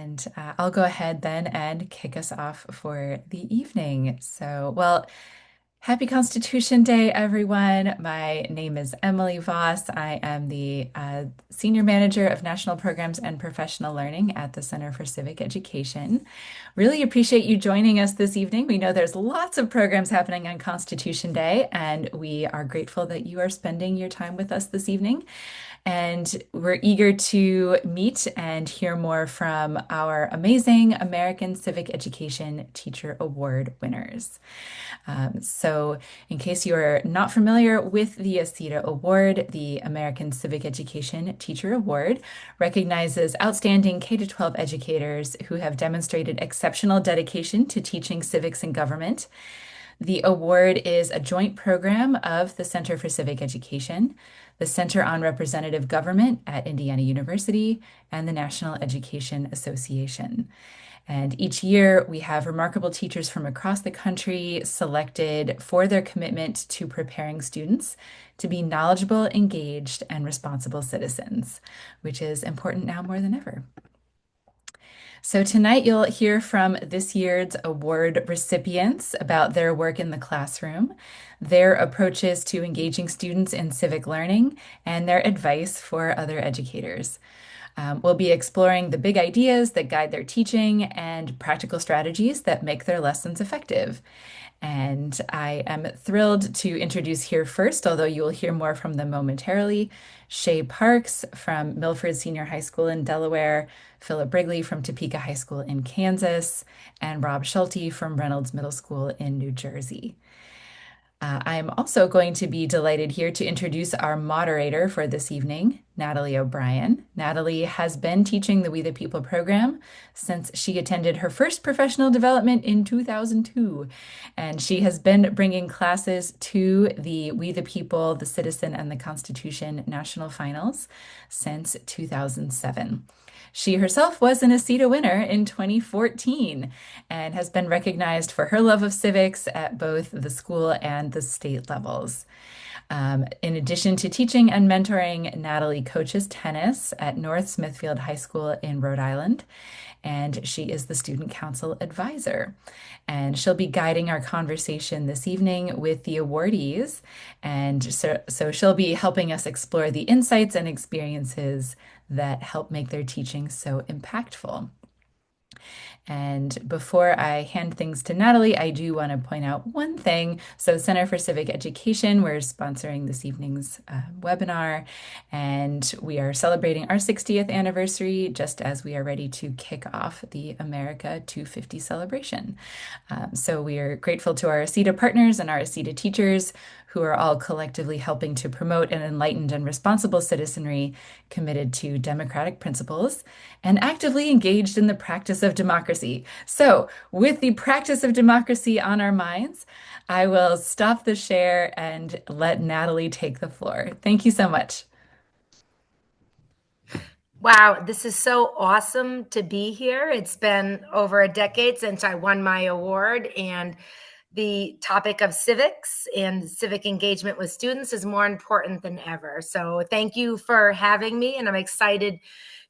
And I'll go ahead then and kick us off for the evening. Happy Constitution Day, everyone. My name is Emily Voss. I am the Senior Manager of National Programs and Professional Learning at the Center for Civic Education. Really appreciate you joining us this evening. We know there's lots of programs happening on Constitution Day, and we are grateful that you are spending your time with us this evening. And we're eager to meet and hear more from our amazing American Civic Education Teacher Award winners. In case you are not familiar with the ACETA Award, the American Civic Education Teacher Award recognizes outstanding K-12 educators who have demonstrated exceptional dedication to teaching civics and government. The award is a joint program of the Center for Civic Education, the Center on Representative Government at Indiana University, and the National Education Association. And each year, we have remarkable teachers from across the country selected for their commitment to preparing students to be knowledgeable, engaged, and responsible citizens, which is important now more than ever. So tonight you'll hear from this year's award recipients about their work in the classroom, their approaches to engaging students in civic learning, and their advice for other educators. We'll be exploring the big ideas that guide their teaching and practical strategies that make their lessons effective. And I am thrilled to introduce here first, although you will hear more from them momentarily, Shay Parks from Milford Senior High School in Delaware, Philip Brigley from Topeka High School in Kansas, and Rob Schulte from Reynolds Middle School in New Jersey. I'm also going to be delighted here to introduce our moderator for this evening, Natalie O'Brien. Natalie has been teaching the We the People program since she attended her first professional development in 2002. And she has been bringing classes to the We the People, the Citizen, and the Constitution national finals since 2007. She herself was an ACETA winner in 2014 and has been recognized for her love of civics at both the school and the state levels. In addition to teaching and mentoring, Natalie coaches tennis at North Smithfield High School in Rhode Island, and she is the student council advisor. And she'll be guiding our conversation this evening with the awardees. And so she'll be helping us explore the insights and experiences that help make their teaching so impactful. And before I hand things to Natalie, I do want to point out one thing. So, Center for Civic Education, we're sponsoring this evening's webinar, and we are celebrating our 60th anniversary just as we are ready to kick off the America 250 celebration. So, we are grateful to our ACETA partners and our ACETA teachers who are all collectively helping to promote an enlightened and responsible citizenry committed to democratic principles and actively engaged in the practice of democracy. So, with the practice of democracy on our minds, I will stop the share and let Natalie take the floor. Thank you so much. Wow, this is so awesome to be here. It's been over a decade since I won my award, and the topic of civics and civic engagement with students is more important than ever. So thank you for having me, and I'm excited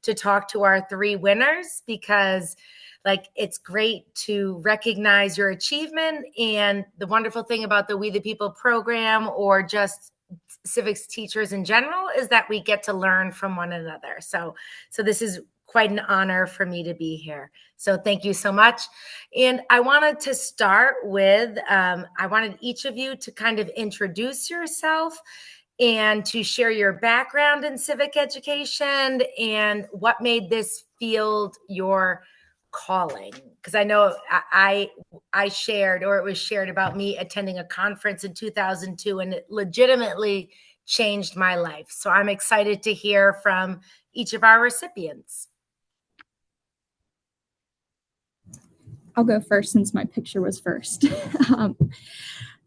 to talk to our three winners because it's great to recognize your achievement. And the wonderful thing about the We the People program, or just civics teachers in general, is that we get to learn from one another. So this is quite an honor for me to be here. So thank you so much. And I wanted to start with, I wanted each of you to kind of introduce yourself and to share your background in civic education and what made this field your calling. Because I know I shared, or it was shared about me attending a conference in 2002, and it legitimately changed my life. So I'm excited to hear from each of our recipients. I'll go first since my picture was first.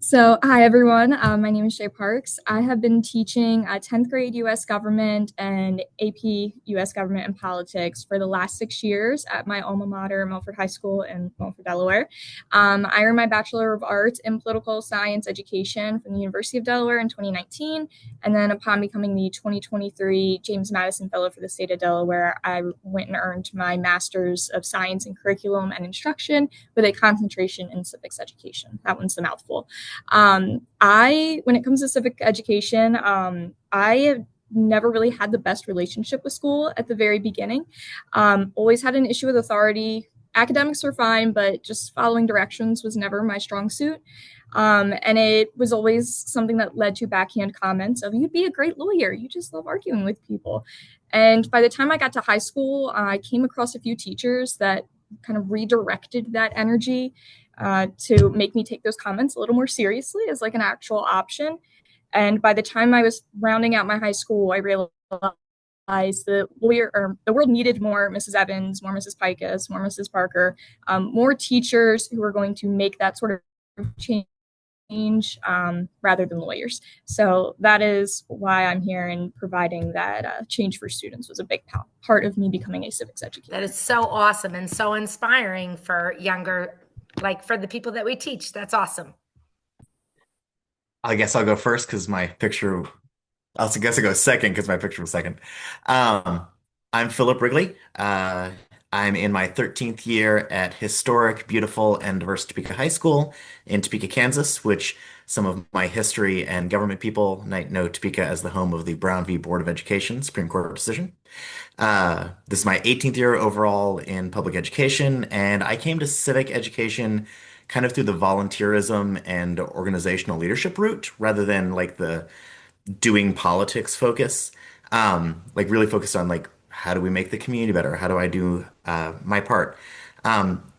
Hi everyone. My name is Shay Parks. I have been teaching 10th grade US government and AP US government and politics for the last 6 years at my alma mater, Milford High School in Milford, Delaware. I earned my Bachelor of Arts in Political Science Education from the University of Delaware in 2019. And then upon becoming the 2023 James Madison Fellow for the state of Delaware, I went and earned my Master's of Science in Curriculum and Instruction with a concentration in civics education. That one's the mouthful. When it comes to civic education, I have never really had the best relationship with school at the very beginning. Always had an issue with authority. Academics were fine, but just following directions was never my strong suit. And it was always something that led to backhand comments of, you'd be a great lawyer. You just love arguing with people. And by the time I got to high school, I came across a few teachers that kind of redirected that energy to make me take those comments a little more seriously as like an actual option. And by the time I was rounding out my high school, I realized the world needed more Mrs. Evans, more Mrs. Pikus, more Mrs. Parker, more teachers who were going to make that sort of change rather than lawyers. So that is why I'm here, and providing that change for students was a big part of me becoming a civics educator. That is so awesome and so inspiring for younger, like for the people that we teach. That's awesome. I guess I'll go first because my picture, I guess I go second because my picture was second. Um, I'm Philip Wrigley. I'm in my 13th year at historic, beautiful, and diverse Topeka High School in Topeka, Kansas, which some of my history and government people might know Topeka as the home of the Brown v. Board of Education Supreme Court decision. This is my 18th year overall in public education, and I came to civic education kind of through the volunteerism and organizational leadership route rather than like the doing politics focus. Like really focused on like how do we make the community better? How do I do my part? Um,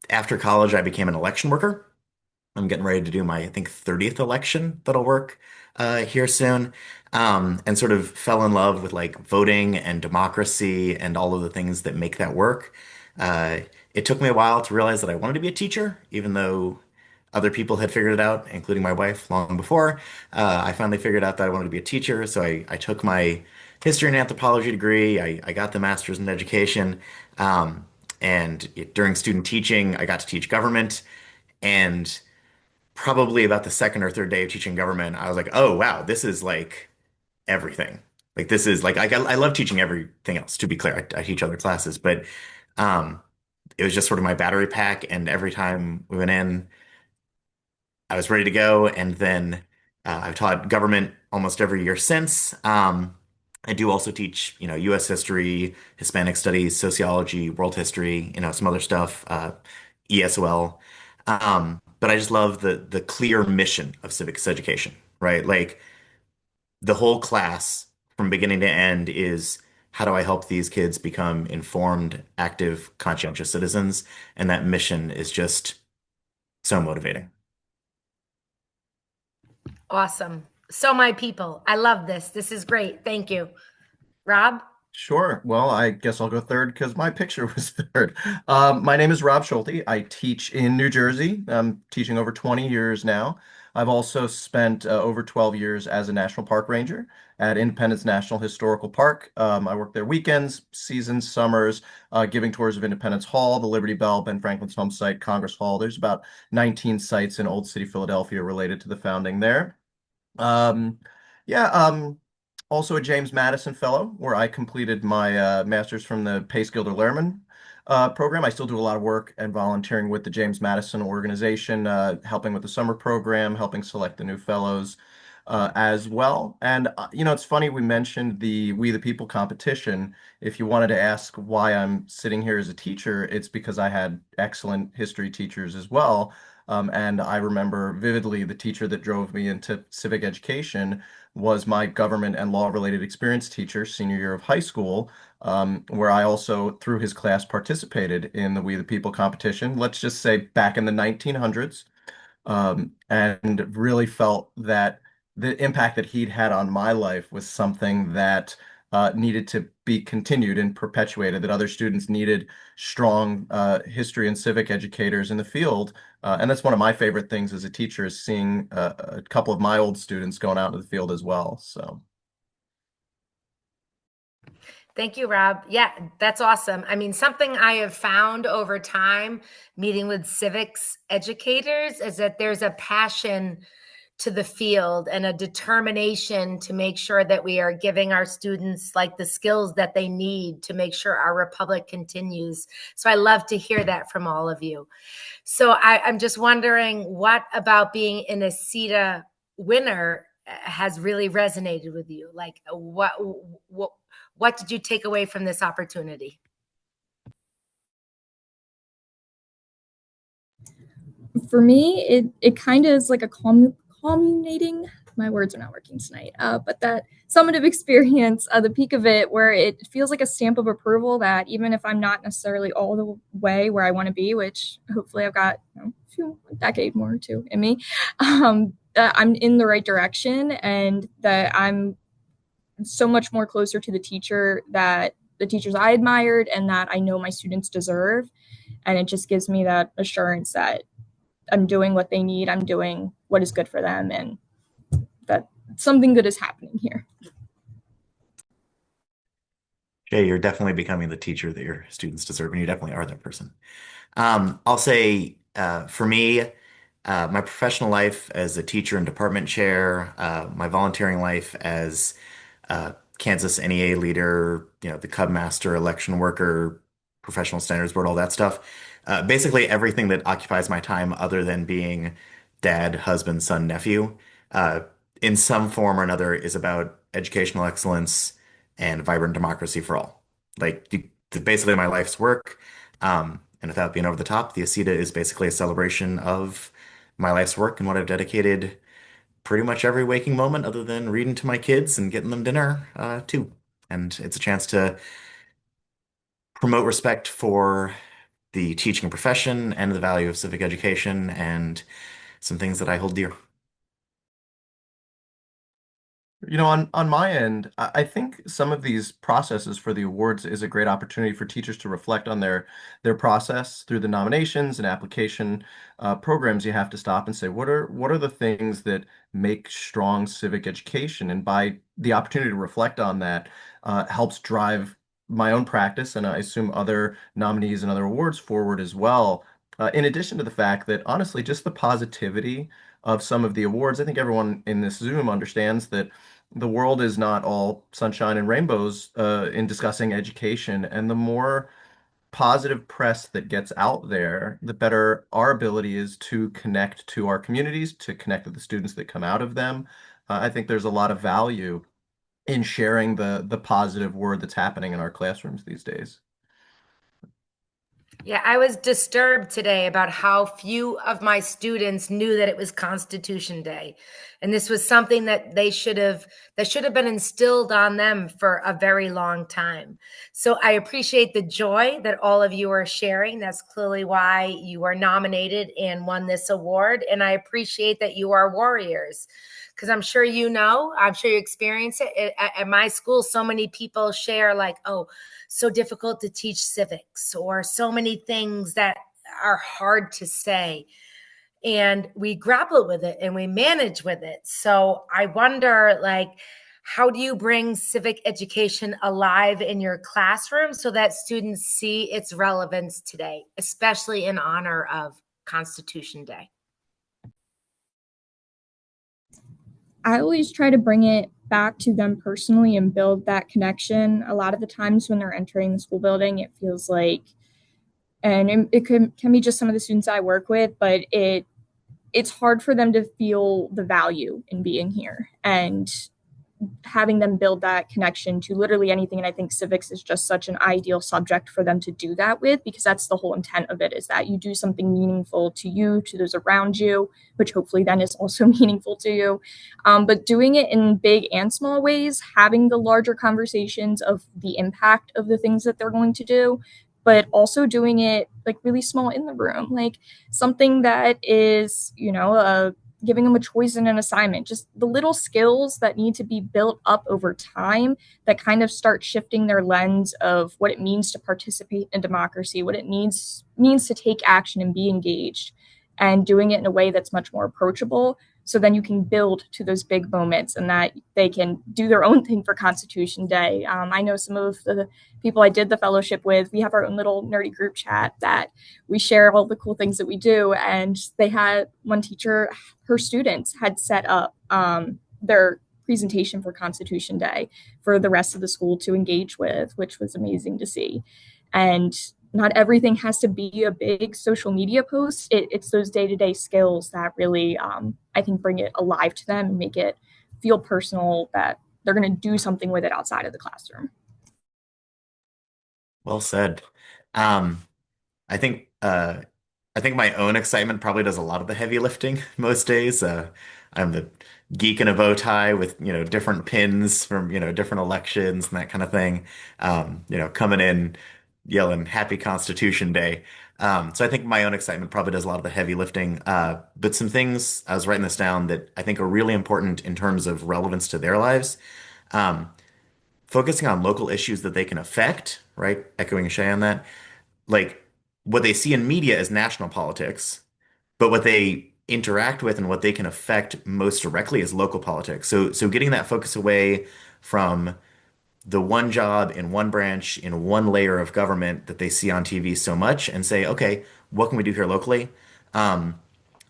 After college, I became an election worker. I'm getting ready to do my, I think, 30th election that'll work here soon. And sort of fell in love with like voting and democracy and all of the things that make that work. Uh, it took me a while to realize that I wanted to be a teacher, even though other people had figured it out, including my wife, long before. I finally figured out that I wanted to be a teacher, so I took my history and anthropology degree. I got the master's in education. And during student teaching, I got to teach government. And probably about the second or third day of teaching government, I was like, oh, wow, this is like everything. Like, this is like, I love teaching everything else, to be clear. I teach other classes, but um, it was just sort of my battery pack. And every time we went in, I was ready to go. And then I've taught government almost every year since. I do also teach, U.S. history, Hispanic studies, sociology, world history, some other stuff, ESOL. But I just love the clear mission of civics education, right? Like the whole class from beginning to end is how do I help these kids become informed, active, conscientious citizens? And that mission is just so motivating. Awesome. So my people, I love this. This is great. Thank you. Rob? Sure. Well, I guess I'll go third because my picture was third. My name is Rob Schulte. I teach in New Jersey. I'm teaching over 20 years now. I've also spent over 12 years as a National Park Ranger at Independence National Historical Park. I work there weekends, seasons, summers, giving tours of Independence Hall, the Liberty Bell, Ben Franklin's home site, Congress Hall. There's about 19 sites in Old City, Philadelphia related to the founding there. Um, yeah, also a James Madison Fellow, where I completed my master's from the Pace Gilder Lehrman program. I still do a lot of work and volunteering with the James Madison organization, helping with the summer program, helping select the new fellows as well. And, it's funny we mentioned the We the People competition. If you wanted to ask why I'm sitting here as a teacher, it's because I had excellent history teachers as well. And I remember vividly the teacher that drove me into civic education was my government and law related experience teacher, senior year of high school, where I also, through his class, participated in the We the People competition, let's just say back in the 1900s, and really felt that the impact that he'd had on my life was something that needed to be continued and perpetuated, that other students needed strong history and civic educators in the field. And that's one of my favorite things as a teacher is seeing a couple of my old students going out into the field as well. So. Thank you, Rob. Yeah, that's awesome. I mean, something I have found over time meeting with civics educators is that there's a passion to the field and a determination to make sure that we are giving our students like the skills that they need to make sure our republic continues. So I love to hear that from all of you. So I'm just wondering, what about being an ACETA winner has really resonated with you? Like, what did you take away from this opportunity? For me, it kind of is like a culminating. My words are not working tonight. But that summative experience, the peak of it, where it feels like a stamp of approval that even if I'm not necessarily all the way where I want to be, which hopefully I've got a decade more or two in me, that I'm in the right direction and that I'm so much more closer to the teachers I admired and that I know my students deserve. And it just gives me that assurance that I'm doing what they need, I'm doing what is good for them, and that something good is happening here. Jay, you're definitely becoming the teacher that your students deserve, and you definitely are that person. I'll say for me, my professional life as a teacher and department chair, my volunteering life as Kansas NEA leader, the Cub Master, election worker, professional standards board, all that stuff. Basically everything that occupies my time other than being dad, husband, son, nephew, uh, in some form or another is about educational excellence and vibrant democracy for all. Basically my life's work. And without being over the top, the ACETA is basically a celebration of my life's work and what I've dedicated pretty much every waking moment other than reading to my kids and getting them dinner, too. And it's a chance to promote respect for the teaching profession and the value of civic education and some things that I hold dear. On my end, I think some of these processes for the awards is a great opportunity for teachers to reflect on their process through the nominations and application programs. You have to stop and say, what are the things that make strong civic education? And by the opportunity to reflect on that, helps drive my own practice, and I assume other nominees and other awards forward as well. In addition to the fact that honestly, just the positivity of some of the awards, I think everyone in this Zoom understands that the world is not all sunshine and rainbows in discussing education. And the more positive press that gets out there, the better our ability is to connect to our communities, to connect with the students that come out of them. I think there's a lot of value in sharing the positive word that's happening in our classrooms these days. Yeah, I was disturbed today about how few of my students knew that it was Constitution Day. And this was something that should have been instilled on them for a very long time. So I appreciate the joy that all of you are sharing. That's clearly why you are nominated and won this award. And I appreciate that you are warriors. Because I'm sure you experience it. At my school, so many people share, like, oh, so difficult to teach civics, or so many things that are hard to say. And we grapple with it and we manage with it. So I wonder, like, how do you bring civic education alive in your classroom so that students see its relevance today, especially in honor of Constitution Day? I always try to bring it back to them personally and build that connection. A lot of the times when they're entering the school building, it feels like, and it can be just some of the students I work with, but it's hard for them to feel the value in being here. And having them build that connection to literally anything. And I think civics is just such an ideal subject for them to do that with, because that's the whole intent of it, is that you do something meaningful to you, to those around you, which hopefully then is also meaningful to you. But doing it in big and small ways, having the larger conversations of the impact of the things that they're going to do, but also doing it like really small in the room, like something that is, giving them a choice in an assignment, just the little skills that need to be built up over time that kind of start shifting their lens of what it means to participate in democracy, what it means to take action and be engaged, and doing it in a way that's much more approachable. So then you can build to those big moments and that they can do their own thing for Constitution Day. I know some of the people I did the fellowship with, we have our own little nerdy group chat that we share all the cool things that we do. And they had one teacher, her students had set up their presentation for Constitution Day for the rest of the school to engage with, which was amazing to see. And not everything has to be a big social media post. It's those day-to-day skills that really, I think, bring it alive to them and make it feel personal, that they're going to do something with it outside of the classroom. Well said. Um, I think uh, I think my own excitement probably does a lot of the heavy lifting most days. I'm the geek in a bow tie with, different pins from, different elections and that kind of thing. Coming in yelling Happy Constitution Day. So I think my own excitement probably does a lot of the heavy lifting. But some things, I was writing this down, that I think are really important in terms of relevance to their lives. Um, Focusing on local issues that they can affect, right? Echoing Shay on that, like what they see in media is national politics, but what they interact with and what they can affect most directly is local politics. So getting that focus away from the one job in one branch in one layer of government that they see on TV so much and say, okay, what can we do here locally? Um,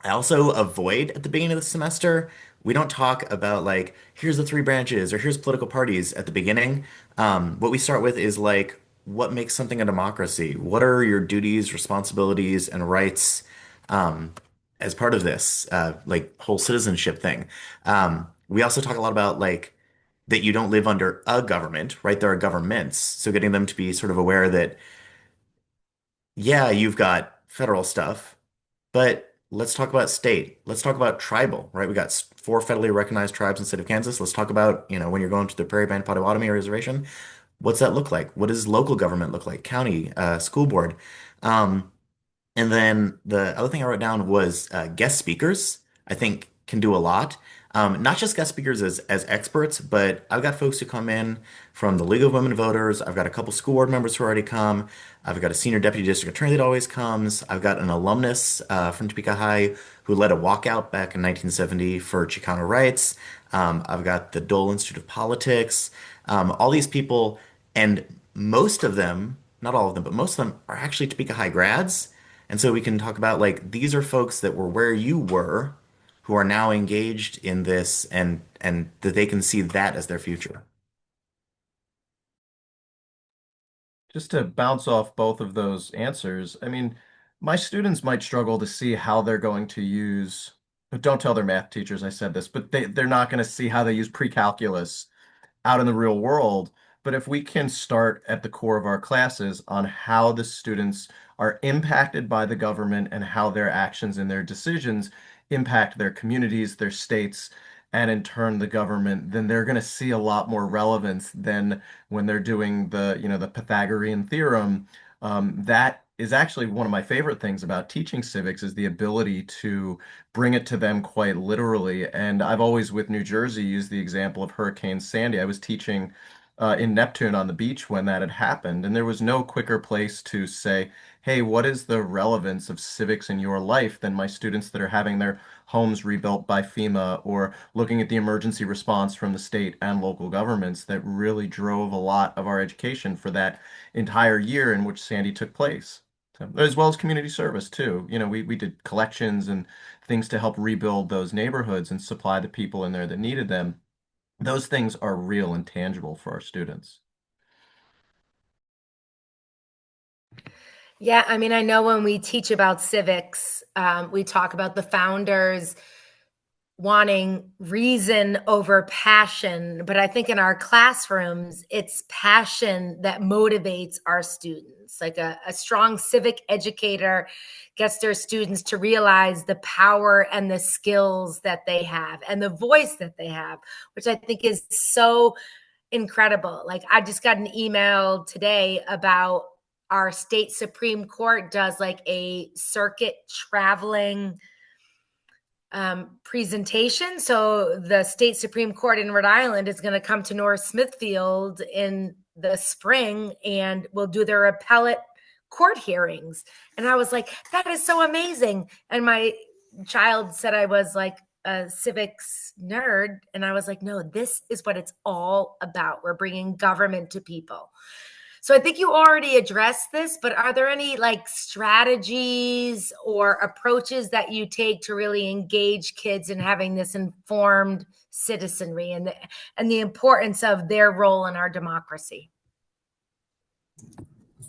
I also avoid at the beginning of the semester, we don't talk about like, here's the three branches or here's political parties at the beginning. What we start with is like, what makes something a democracy? What are your duties, responsibilities, and rights um, as part of this like whole citizenship thing? We also talk a lot about like that you don't live under a government, right? There are governments. So getting them to be sort of aware that, yeah, you've got federal stuff, but let's talk about state. Let's talk about tribal, right? We got four federally recognized tribes in the state of Kansas. Let's talk about, when you're going to the Prairie Band Potawatomi Reservation, what's that look like? What does local government look like? County, school board. Um, and then the other thing I wrote down was guest speakers, I think can do a lot. Not just guest speakers as experts, but I've got folks who come in from the League of Women Voters. I've got a couple school board members who already come. I've got a senior deputy district attorney that always comes. I've got an alumnus from Topeka High who led a walkout back in 1970 for Chicano rights. I've got the Dole Institute of Politics. All these people, and most of them, not all of them, but most of them are actually Topeka High grads. And so we can talk about like these are folks that were where you were who are now engaged in this and that they can see that as their future. Just to bounce off both of those answers, I mean, my students might struggle to see how they're going to use, but don't tell their math teachers I said this, but they're not going to see how they use pre-calculus out in the real world. But if we can start at the core of our classes on how the students are impacted by the government and how their actions and their decisions impact their communities, their states, and in turn the government, then they're going to see a lot more relevance than when they're doing the Pythagorean theorem. That is actually one of my favorite things about teaching civics is the ability to bring it to them quite literally. And I've always, with New Jersey, used the example of Hurricane Sandy. I was teaching in Neptune on the beach when that had happened, and there was no quicker place to say, hey, what is the relevance of civics in your life than my students that are having their homes rebuilt by FEMA or looking at the emergency response from the state and local governments that really drove a lot of our education for that entire year in which Sandy took place. So, as well as community service too. We did collections and things to help rebuild those neighborhoods and supply the people in there that needed them. Those things are real and tangible for our students. Yeah, I mean, I know when we teach about civics, we talk about the founders wanting reason over passion. But I think in our classrooms, it's passion that motivates our students. Like a strong civic educator gets their students to realize the power and the skills that they have and the voice that they have, which I think is so incredible. Like I just got an email today about our state Supreme Court does like a circuit traveling presentation. So the state Supreme Court in Rhode Island is going to come to North Smithfield in the spring and will do their appellate court hearings. And I was like, that is so amazing. And my child said I was like a civics nerd. And I was like, no, this is what it's all about. We're bringing government to people. So I think you already addressed this, but are there any like strategies or approaches that you take to really engage kids in having this informed citizenry and the importance of their role in our democracy?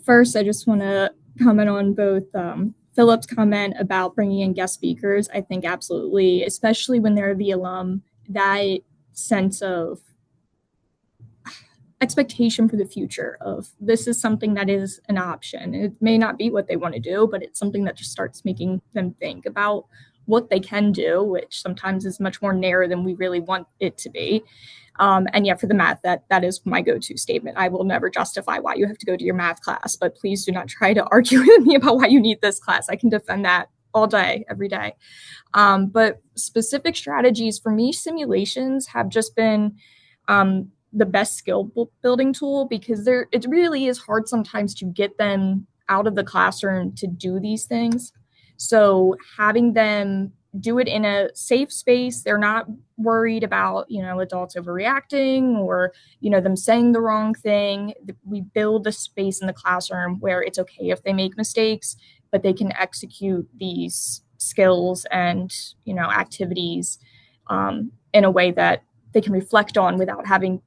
First, I just want to comment on both Philip's comment about bringing in guest speakers. I think absolutely, especially when they're the alum, that sense of expectation for the future of this is something that is an option. It may not be what they want to do, but it's something that just starts making them think about what they can do, which sometimes is much more narrow than we really want it to be. And yeah, for the math, that is my go-to statement. I will never justify why you have to go to your math class, but please do not try to argue with me about why you need this class. I can defend that all day, every day. But specific strategies for me, simulations have just been the best skill building tool because it really is hard sometimes to get them out of the classroom to do these things. So having them do it in a safe space, they're not worried about, adults overreacting or, them saying the wrong thing. We build a space in the classroom where it's okay if they make mistakes, but they can execute these skills and, activities in a way that they can reflect on without having,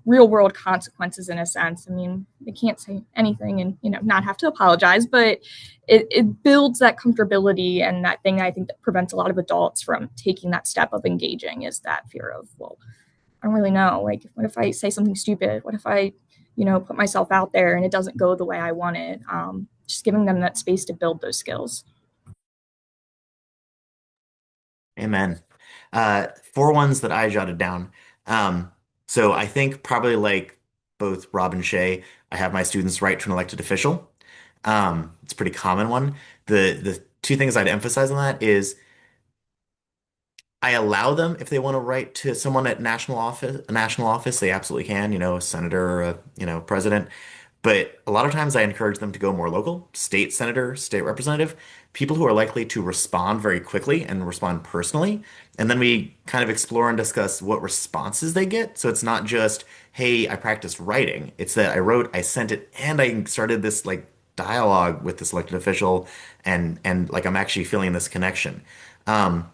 real world consequences in a sense. I mean, they can't say anything and, not have to apologize, but it builds that comfortability and that thing I think that prevents a lot of adults from taking that step of engaging is that fear of, well, I don't really know. Like, what if I say something stupid? What if I, put myself out there and it doesn't go the way I want it? Just giving them that space to build those skills. Amen. Four ones that I jotted down. Um, so I think probably like both Rob and Shay, I have my students write to an elected official. It's a pretty common one. The two things I'd emphasize on that is I allow them if they want to write to someone at national office, they absolutely can, a senator or a, president. But a lot of times I encourage them to go more local, state senator, state representative, people who are likely to respond very quickly and respond personally. And then we kind of explore and discuss what responses they get. So it's not just, hey, I practiced writing. It's that I wrote, I sent it, and I started this like dialogue with this elected official and like I'm actually feeling this connection. Um,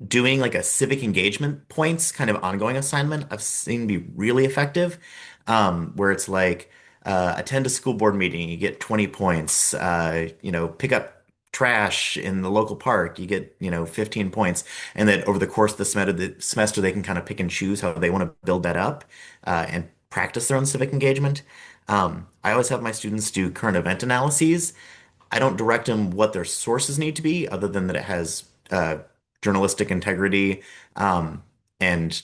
Doing like a civic engagement points kind of ongoing assignment I've seen be really effective, where it's like attend a school board meeting, you get 20 points, pick up trash in the local park, you get 15 points, and then over the course of the semester they can kind of pick and choose how they want to build that up and practice their own civic engagement. I always have my students do current event analyses. I don't direct them what their sources need to be, other than that it has journalistic integrity, and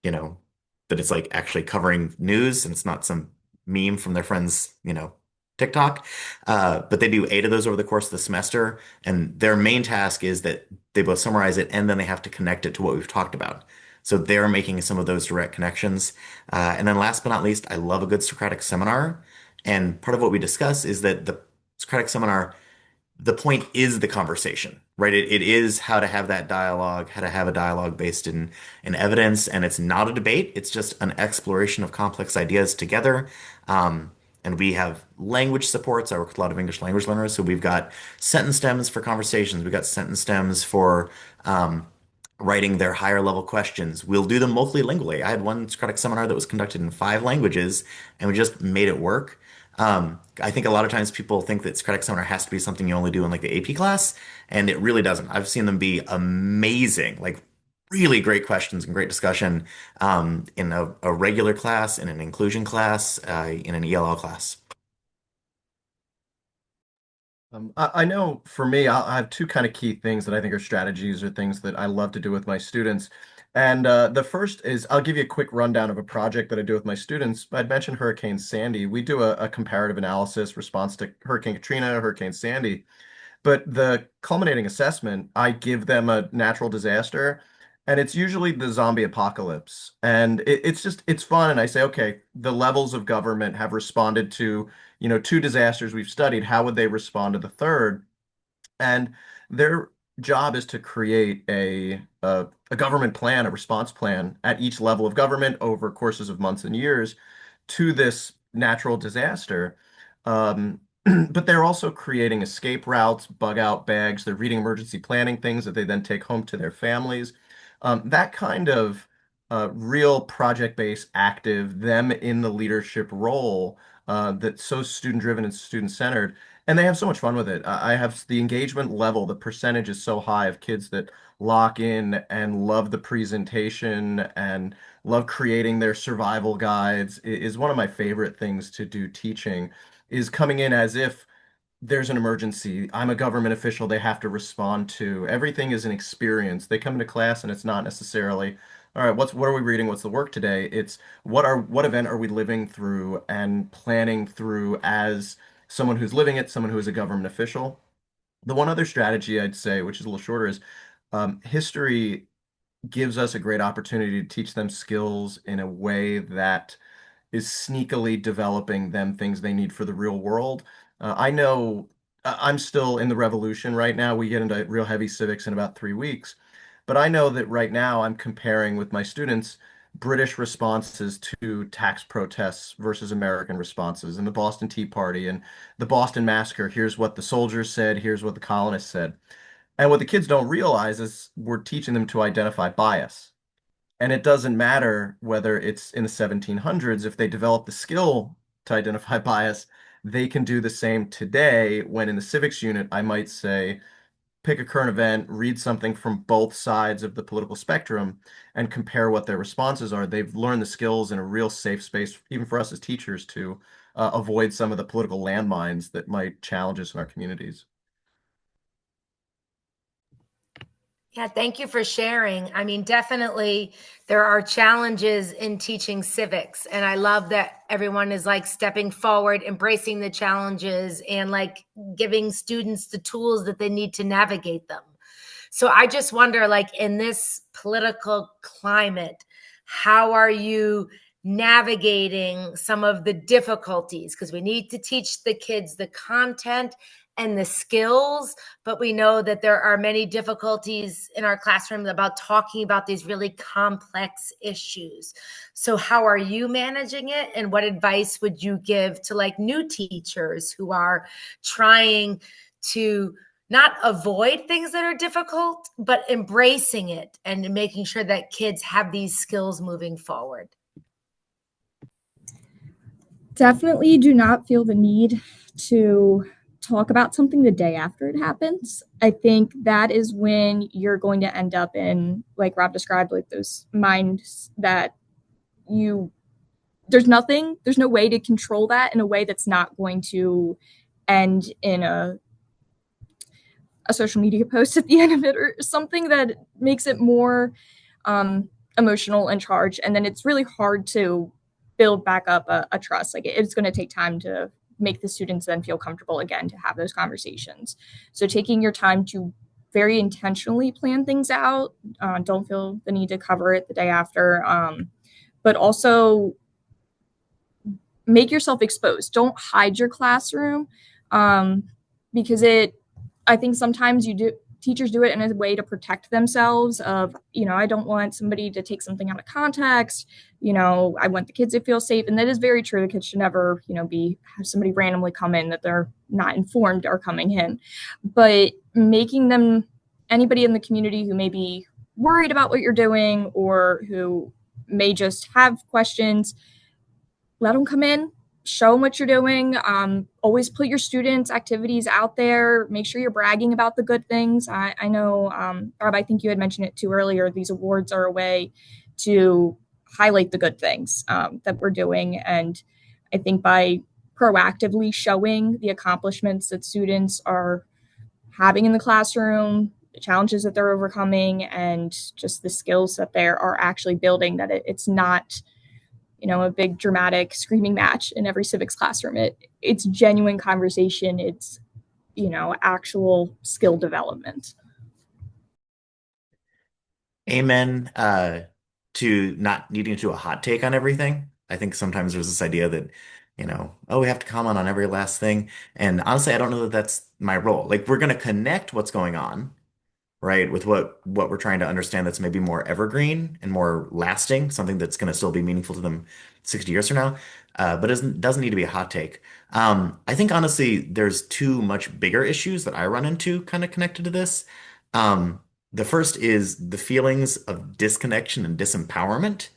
you know that it's like actually covering news and it's not some meme from their friends, TikTok. But they do 8 of those over the course of the semester, and their main task is that they both summarize it and then they have to connect it to what we've talked about. So they're making some of those direct connections. And then last but not least, I love a good Socratic seminar. And part of what we discuss is that the Socratic seminar, the point is the conversation, right? It is how to have that dialogue, how to have a dialogue based in evidence, and it's not a debate. It's just an exploration of complex ideas together. Um, and we have language supports. I work with a lot of English language learners, so we've got sentence stems for conversations. We've got sentence stems for writing their higher level questions. We'll do them multilingually. I had one Socratic seminar that was conducted in 5 languages, and we just made it work. I think a lot of times people think that Socratic seminar has to be something you only do in like the AP class, and it really doesn't. I've seen them be amazing, like really great questions and great discussion in a regular class, in an inclusion class, in an ELL class. I know for me, I have two kind of key things that I think are strategies or things that I love to do with my students. And the first is I'll give you a quick rundown of a project that I do with my students. I'd mentioned Hurricane Sandy. We do a comparative analysis response to Hurricane Katrina, Hurricane Sandy. But the culminating assessment, I give them a natural disaster, and it's usually the zombie apocalypse. And it's fun. And I say, okay, the levels of government have responded to, two disasters we've studied. How would they respond to the third? And their job is to create a government plan, a response plan at each level of government over courses of months and years to this natural disaster. But they're also creating escape routes, bug out bags. They're reading emergency planning things that they then take home to their families. That kind of real project-based, active, them in the leadership role that's so student-driven and student-centered. And they have so much fun with it. I have the engagement level, the percentage is so high of kids that lock in and love the presentation and love creating their survival guides. Is one of my favorite things to do teaching, is coming in as if there's an emergency. I'm a government official they have to respond to. Everything is an experience. They come into class and it's not necessarily, all right, what are we reading? What's the work today? It's what event are we living through and planning through as someone who's living it, someone who is a government official. The one other strategy I'd say, which is a little shorter, is history gives us a great opportunity to teach them skills in a way that is sneakily developing them things they need for the real world. I know I'm still in the revolution right now. We get into real heavy civics in about 3 weeks. But I know that right now I'm comparing with my students British responses to tax protests versus American responses, and the Boston Tea Party and the Boston Massacre. Here's what the soldiers said, here's what the colonists said. And what the kids don't realize is we're teaching them to identify bias. And it doesn't matter whether it's in the 1700s, if they develop the skill to identify bias, they can do the same today when in the civics unit, I might say, pick a current event, read something from both sides of the political spectrum, and compare what their responses are. They've learned the skills in a real safe space, even for us as teachers, to avoid some of the political landmines that might challenge us in our communities. Yeah, thank you for sharing. I mean, definitely there are challenges in teaching civics. And I love that everyone is like stepping forward, embracing the challenges, and like giving students the tools that they need to navigate them. So I just wonder, like, in this political climate, how are you navigating some of the difficulties? Because we need to teach the kids the content and the skills, but we know that there are many difficulties in our classroom about talking about these really complex issues. So how are you managing it? And what advice would you give to like new teachers who are trying to not avoid things that are difficult, but embracing it and making sure that kids have these skills moving forward? Definitely do not feel the need to talk about something the day after it happens. I think that is when you're going to end up in, like Rob described, like those minds that you, there's no way to control that in a way that's not going to end in a social media post at the end of it, or something that makes it more um, emotional and charged. And then it's really hard to build back up a trust. Like it's going to take time to make the students then feel comfortable again to have those conversations. So taking your time to very intentionally plan things out. Don't feel the need to cover it the day after. But also make yourself exposed. Don't hide your classroom, um, because I think sometimes teachers do it in a way to protect themselves of, I don't want somebody to take something out of context. I want the kids to feel safe. And that is very true. The kids should never, have somebody randomly come in that they're not informed are coming in. But making them, anybody in the community who may be worried about what you're doing or who may just have questions, let them come in, show them what you're doing. Always put your students' activities out there. Make sure you're bragging about the good things. I know, Rob, I think you had mentioned it too earlier. These awards are a way to highlight the good things that we're doing. And I think by proactively showing the accomplishments that students are having in the classroom, the challenges that they're overcoming, and just the skills that they are actually building, that it's not a big dramatic screaming match in every civics classroom. It's genuine conversation. It's actual skill development. Amen. To not needing to do a hot take on everything. I think sometimes there's this idea that, oh, we have to comment on every last thing. And honestly, I don't know that that's my role. Like, we're going to connect what's going on, right, with what we're trying to understand that's maybe more evergreen and more lasting, something that's going to still be meaningful to them 60 years from now. But doesn't need to be a hot take. I think honestly, there's two much bigger issues that I run into kind of connected to this. Um, the first is the feelings of disconnection and disempowerment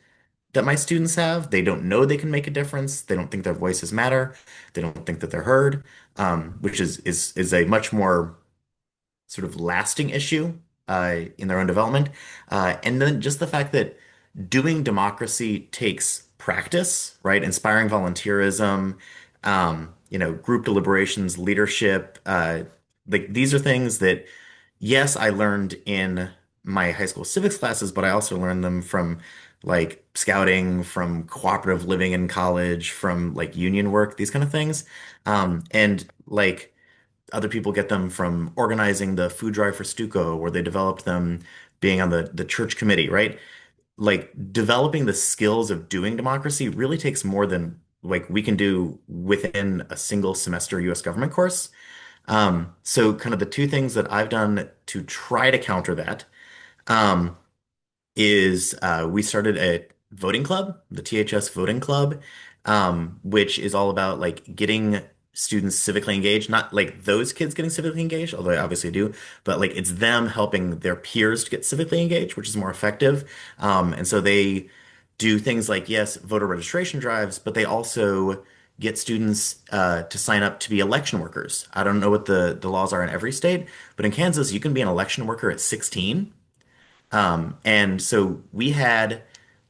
that my students have. They don't know they can make a difference. They don't think their voices matter. They don't think that they're heard, which is a much more sort of lasting issue in their own development. And then just the fact that doing democracy takes practice, right? Inspiring volunteerism, group deliberations, leadership. Like these are things that, yes, I learned in my high school civics classes, but I also learned them from like scouting, from cooperative living in college, from like union work, these kind of things. And like other people get them from organizing the food drive for Stuco, where they developed them being on the church committee, right? Like developing the skills of doing democracy really takes more than like we can do within a single semester US government course. So kind of the two things that I've done to try to counter that. Um, is we started a voting club, the THS Voting Club, which is all about like getting students civically engaged. Not like those kids getting civically engaged, although I obviously do, but like it's them helping their peers to get civically engaged, which is more effective. And so they do things like, yes, voter registration drives, but they also get students to sign up to be election workers. I don't know what the laws are in every state, but in Kansas, you can be an election worker at 16. And so we had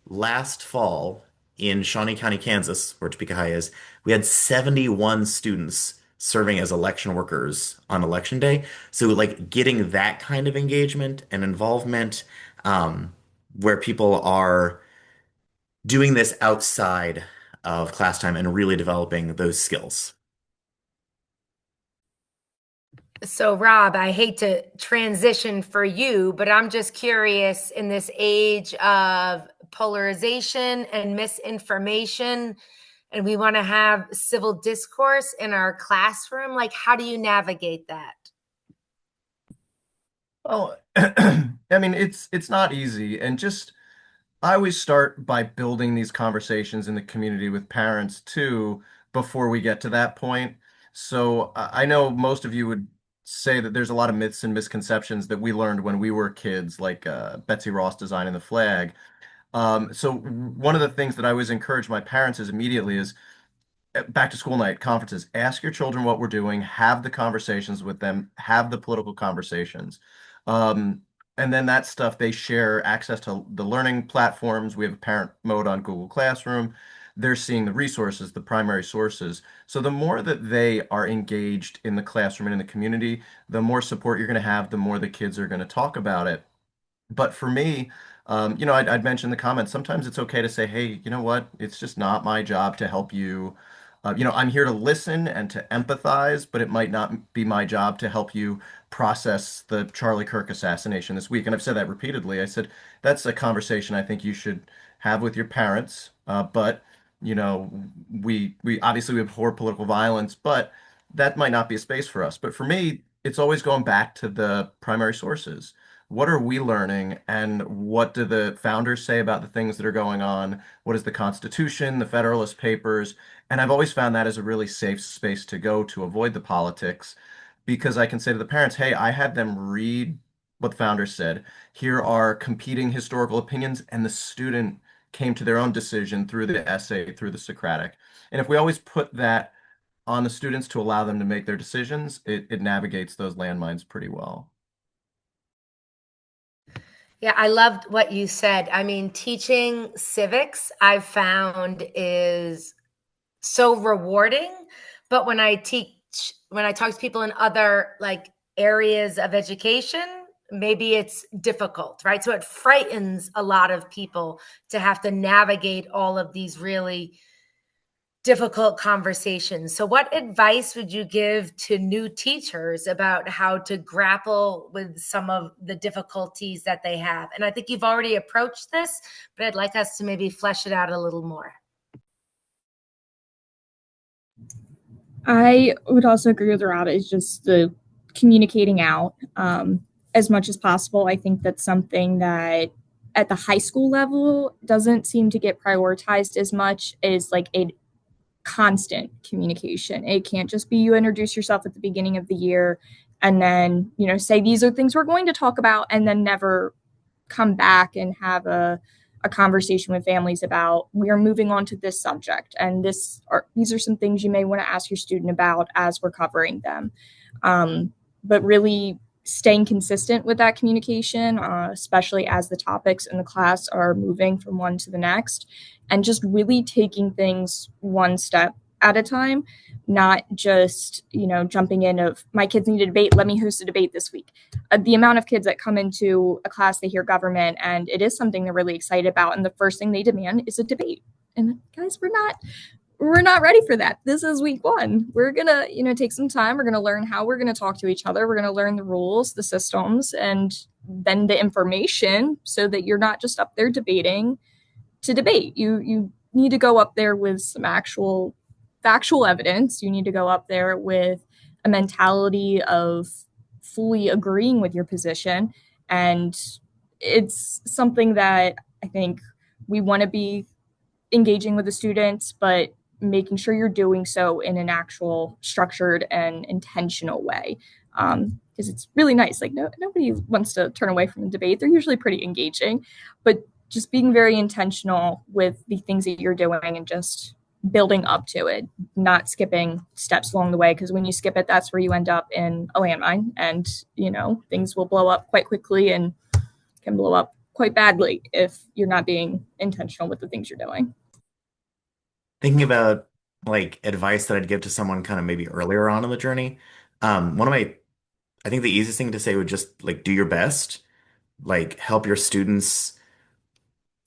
last fall in Shawnee County, Kansas, where Topeka High is, we had 71 students serving as election workers on election day. So like getting that kind of engagement and involvement, where people are doing this outside of class time and really developing those skills. So, Rob, I hate to transition for you, but I'm just curious in this age of polarization and misinformation, and we want to have civil discourse in our classroom, like how do you navigate that? Oh, I mean, it's not easy, and just I always start by building these conversations in the community with parents too before we get to that point. So I know most of you would say that there's a lot of myths and misconceptions that we learned when we were kids, like Betsy Ross designing the flag. So one of the things that I always encourage my parents is immediately is back to school night conferences. Ask your children what we're doing, have the conversations with them, have the political conversations. Um, and then that stuff, they share access to the learning platforms. We have a parent mode on Google Classroom. They're seeing the resources, the primary sources. So the more that they are engaged in the classroom and in the community, the more support you're going to have, the more the kids are going to talk about it. But for me, I'd mentioned in the comments, sometimes it's okay to say, hey, you know what? It's just not my job to help you. I'm here to listen and to empathize, but it might not be my job to help you process the Charlie Kirk assassination this week. And I've said that repeatedly. I said, that's a conversation I think you should have with your parents. But, we obviously we abhor political violence, but that might not be a space for us. But for me, it's always going back to the primary sources. What are we learning, and what do the founders say about the things that are going on? What is the Constitution, the Federalist Papers? And I've always found that as a really safe space to go to avoid the politics, because I can say to the parents, hey, I had them read what the founders said. Here are competing historical opinions, and the student came to their own decision through the essay, through the Socratic. And if we always put that on the students to allow them to make their decisions, it navigates those landmines pretty well. Yeah, I loved what you said. I mean, teaching civics, I've found is so rewarding. But when I talk to people in other like areas of education, maybe it's difficult, right? So it frightens a lot of people to have to navigate all of these really difficult conversations. So, what advice would you give to new teachers about how to grapple with some of the difficulties that they have? And I think you've already approached this, but I'd like us to maybe flesh it out a little more. I would also agree with Rob. Is just the communicating out as much as possible. I think that's something that at the high school level doesn't seem to get prioritized as much as like a constant communication. It can't just be you introduce yourself at the beginning of the year and then, say these are things we're going to talk about and then never come back and have a conversation with families about we are moving on to this subject and these are some things you may want to ask your student about as we're covering them. But really staying consistent with that communication, especially as the topics in the class are moving from one to the next, and just really taking things one step at a time, not just jumping in of my kids need a debate, let me host a debate this week. The amount of kids that come into a class, they hear government and it is something they're really excited about, and the first thing they demand is a debate. And guys, we're not ready for that. This is week one. We're gonna take some time. We're gonna learn how we're gonna talk to each other. We're gonna learn the rules, the systems, and then the information, so that you're not just up there debating to debate. You need to go up there with some actual factual evidence. You need to go up there with a mentality of fully agreeing with your position. And it's something that I think we want to be engaging with the students, but making sure you're doing so in an actual structured and intentional way. Because it's really nice. Like nobody wants to turn away from a debate. They're usually pretty engaging, but just being very intentional with the things that you're doing and just building up to it, not skipping steps along the way. Because when you skip it, that's where you end up in a landmine, and things will blow up quite quickly and can blow up quite badly if you're not being intentional with the things you're doing. Thinking about like advice that I'd give to someone kind of maybe earlier on in the journey. One of my, I think the easiest thing to say would just like do your best, like help your students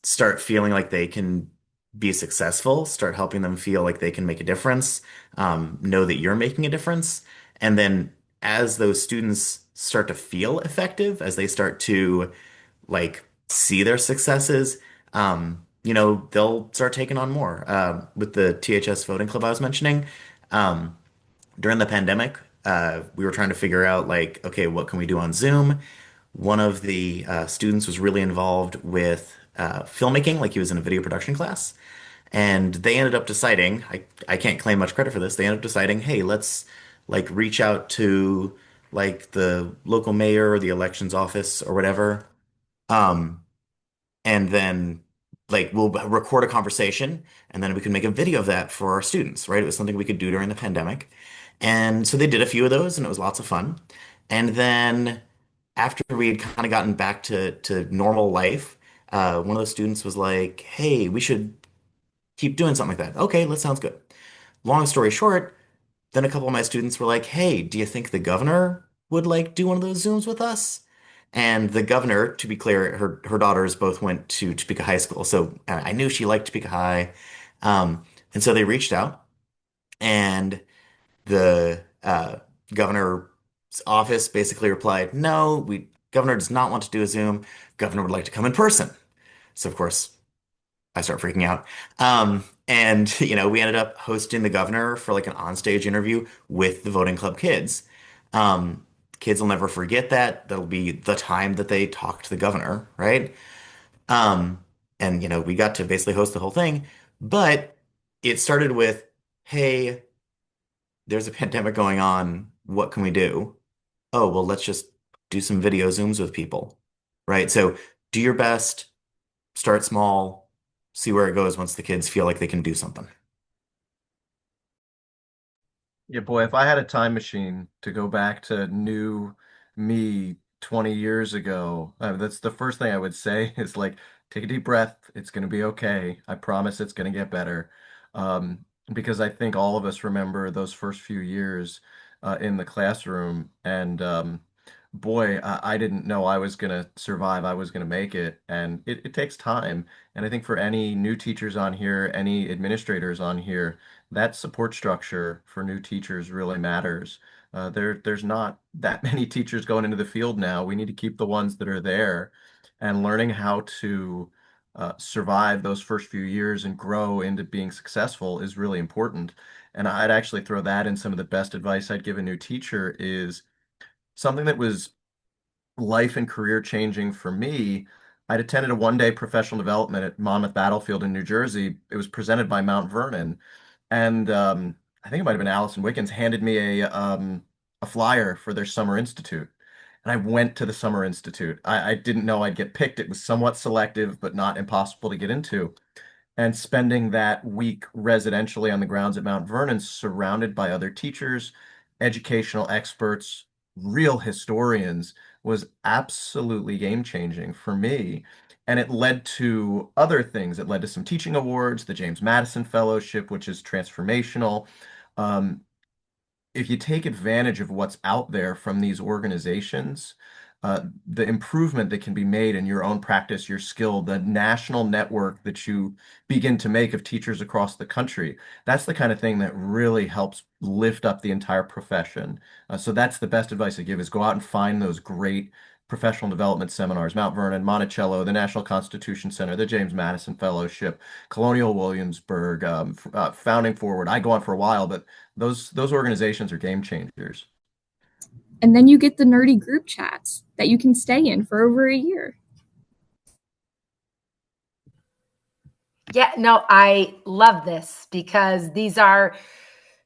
start feeling like they can be successful, start helping them feel like they can make a difference, know that you're making a difference. And then as those students start to feel effective, as they start to like see their successes, they'll start taking on more. With the THS voting club I was mentioning, um, during the pandemic, we were trying to figure out like, okay, what can we do on Zoom? One of the students was really involved with filmmaking, like he was in a video production class. And they ended up deciding, I can't claim much credit for this, they ended up deciding, hey, let's like reach out to like the local mayor or the elections office or whatever. Um, and then like we'll record a conversation and then we can make a video of that for our students, right? It was something we could do during the pandemic. And so they did a few of those and it was lots of fun. And then after we had kind of gotten back to normal life, one of the students was like, "Hey, we should keep doing something like that." Okay, that sounds good. Long story short, then a couple of my students were like, "Hey, do you think the governor would like do one of those Zooms with us?" And the governor, to be clear, her daughters both went to Topeka High School, so I knew she liked Topeka High. And so they reached out, and the governor's office basically replied, "No, we governor does not want to do a Zoom. Governor would like to come in person." So of course, I start freaking out. And we ended up hosting the governor for like an onstage interview with the voting club kids. Kids will never forget that. That'll be the time that they talk to the governor, right? Um, and we got to basically host the whole thing, but it started with, "Hey, there's a pandemic going on. What can we do?" "Oh, well, let's just do some video Zooms with people, right?" So do your best, start small, see where it goes once the kids feel like they can do something. Yeah, boy, if I had a time machine to go back to new me 20 years ago, that's the first thing I would say is like, take a deep breath. It's going to be okay. I promise it's going to get better. Because I think all of us remember those first few years in the classroom. And boy, I didn't know I was going to survive. I was going to make it. And it takes time. And I think for any new teachers on here, any administrators on here, that support structure for new teachers really matters. There's not that many teachers going into the field now. We need to keep the ones that are there, and learning how to survive those first few years and grow into being successful is really important. And I'd actually throw that in. Some of the best advice I'd give a new teacher is something that was life and career changing for me. I'd attended a one-day professional development at Monmouth Battlefield in New Jersey. It was presented by Mount Vernon, and I think it might have been Allison Wickens handed me a flyer for their summer institute. And I went to the summer institute. I didn't know I'd get picked. It was somewhat selective, but not impossible to get into. And spending that week residentially on the grounds at Mount Vernon, surrounded by other teachers, educational experts, real historians, was absolutely game changing for me. And it led to other things. It led to some teaching awards, the James Madison Fellowship, which is transformational. Um, if you take advantage of what's out there from these organizations, the improvement that can be made in your own practice, your skill, the national network that you begin to make of teachers across the country, that's the kind of thing that really helps lift up the entire profession. So that's the best advice I give is go out and find those great professional development seminars, Mount Vernon, Monticello, the National Constitution Center, the James Madison Fellowship, Colonial Williamsburg, Founding Forward. I go on for a while, but those organizations are game changers. And then you get the nerdy group chats that you can stay in for over a year. Yeah, no, I love this because these are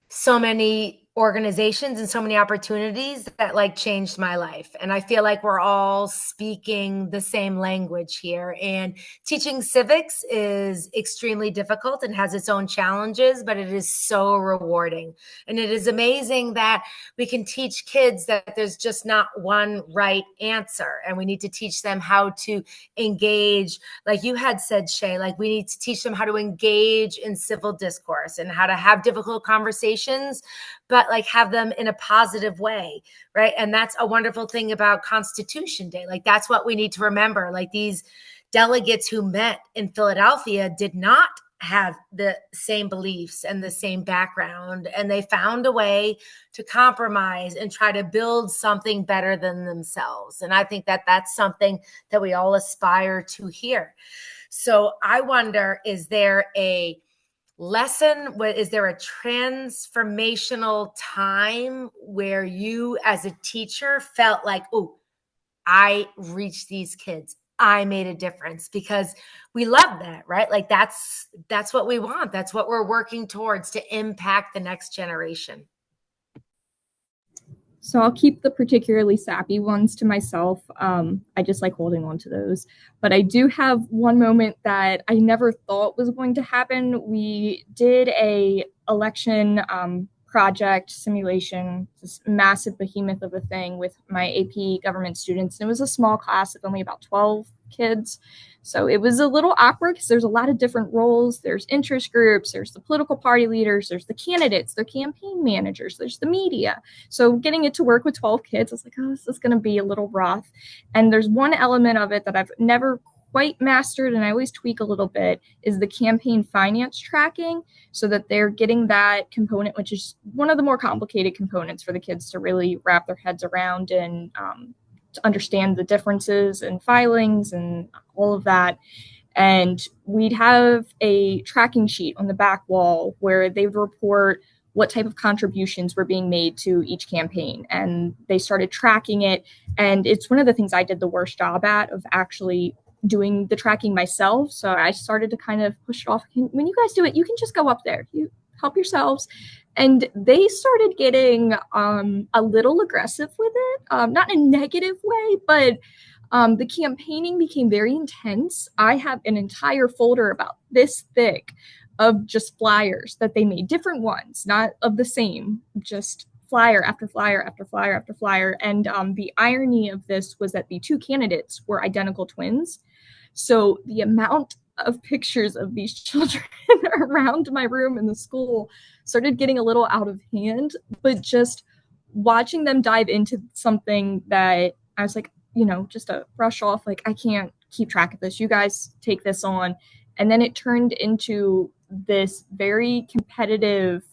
so many organizations and so many opportunities that like changed my life. And I feel like we're all speaking the same language here. And teaching civics is extremely difficult and has its own challenges, but it is so rewarding. And it is amazing that we can teach kids that there's just not one right answer. And we need to teach them how to engage, like you had said, Shay, like we need to teach them how to engage in civil discourse and how to have difficult conversations, but like have them in a positive way, right? And that's a wonderful thing about Constitution Day. Like that's what we need to remember. Like these delegates who met in Philadelphia did not have the same beliefs and the same background, and they found a way to compromise and try to build something better than themselves. And I think that that's something that we all aspire to hear. So I wonder, is there a lesson? Is there a transformational time where you as a teacher felt like, oh, I reached these kids, I made a difference? Because we love that, right? Like that's what we want. That's what we're working towards, to impact the next generation. So I'll keep the particularly sappy ones to myself. I just like holding on to those. But I do have one moment that I never thought was going to happen. We did a election project simulation, this massive behemoth of a thing with my AP government students. And it was a small class of only about 12 kids. So it was a little awkward because there's a lot of different roles. There's interest groups, there's the political party leaders, there's the candidates, their campaign managers, there's the media. So getting it to work with 12 kids, I was like, oh, this is going to be a little rough. And there's one element of it that I've never quite mastered, and I always tweak a little bit, is the campaign finance tracking, so that they're getting that component, which is one of the more complicated components for the kids to really wrap their heads around and to understand the differences in filings and all of that. And we'd have a tracking sheet on the back wall where they would report what type of contributions were being made to each campaign. And they started tracking it. And it's one of the things I did the worst job at, of actually doing the tracking myself. So I started to kind of push it off. When you guys do it, you can just go up there. You help yourselves. And they started getting a little aggressive with it, not in a negative way, but the campaigning became very intense. I have an entire folder about this thick of just flyers that they made, different ones, not of the same, just flyer after flyer after flyer after flyer. And the irony of this was that the two candidates were identical twins. So the amount of pictures of these children around my room in the school started getting a little out of hand, but just watching them dive into something that I was like, just a brush off, like, I can't keep track of this. You guys take this on. And then it turned into this very competitive,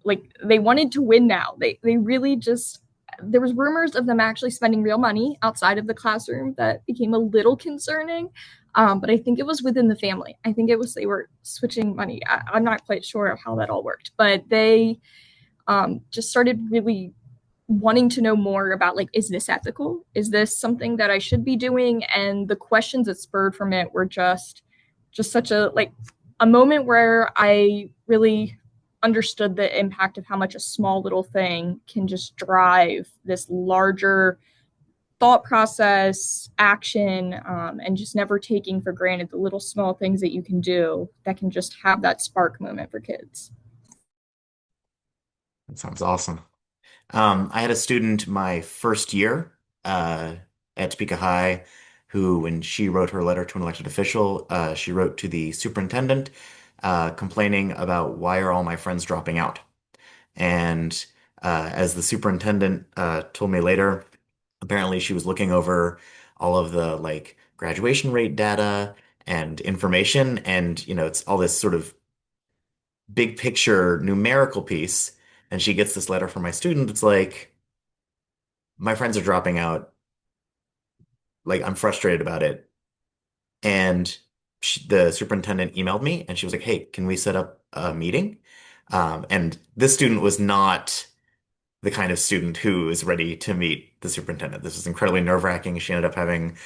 like they wanted to win now. They really just there was rumors of them actually spending real money outside of the classroom that became a little concerning. But I think it was within the family. I think it was they were switching money. I'm not quite sure how that all worked, but they just started really wanting to know more about, like, is this ethical? Is this something that I should be doing? And the questions that spurred from it were just such a, like, a moment where I really understood the impact of how much a small little thing can just drive this larger thought process, action, and just never taking for granted the little small things that you can do that can just have that spark moment for kids. That sounds awesome. I had a student my first year uh, at Topeka High who, when she wrote her letter to an elected official, she wrote to the superintendent complaining about why are all my friends dropping out. And as the superintendent told me later, apparently she was looking over all of the like graduation rate data and information, and it's all this sort of big picture numerical piece. And she gets this letter from my student. It's like, my friends are dropping out. Like, I'm frustrated about it. And the superintendent emailed me and she was like, hey, can we set up a meeting? And this student was not the kind of student who is ready to meet the superintendent. This was incredibly nerve-wracking. She ended up having,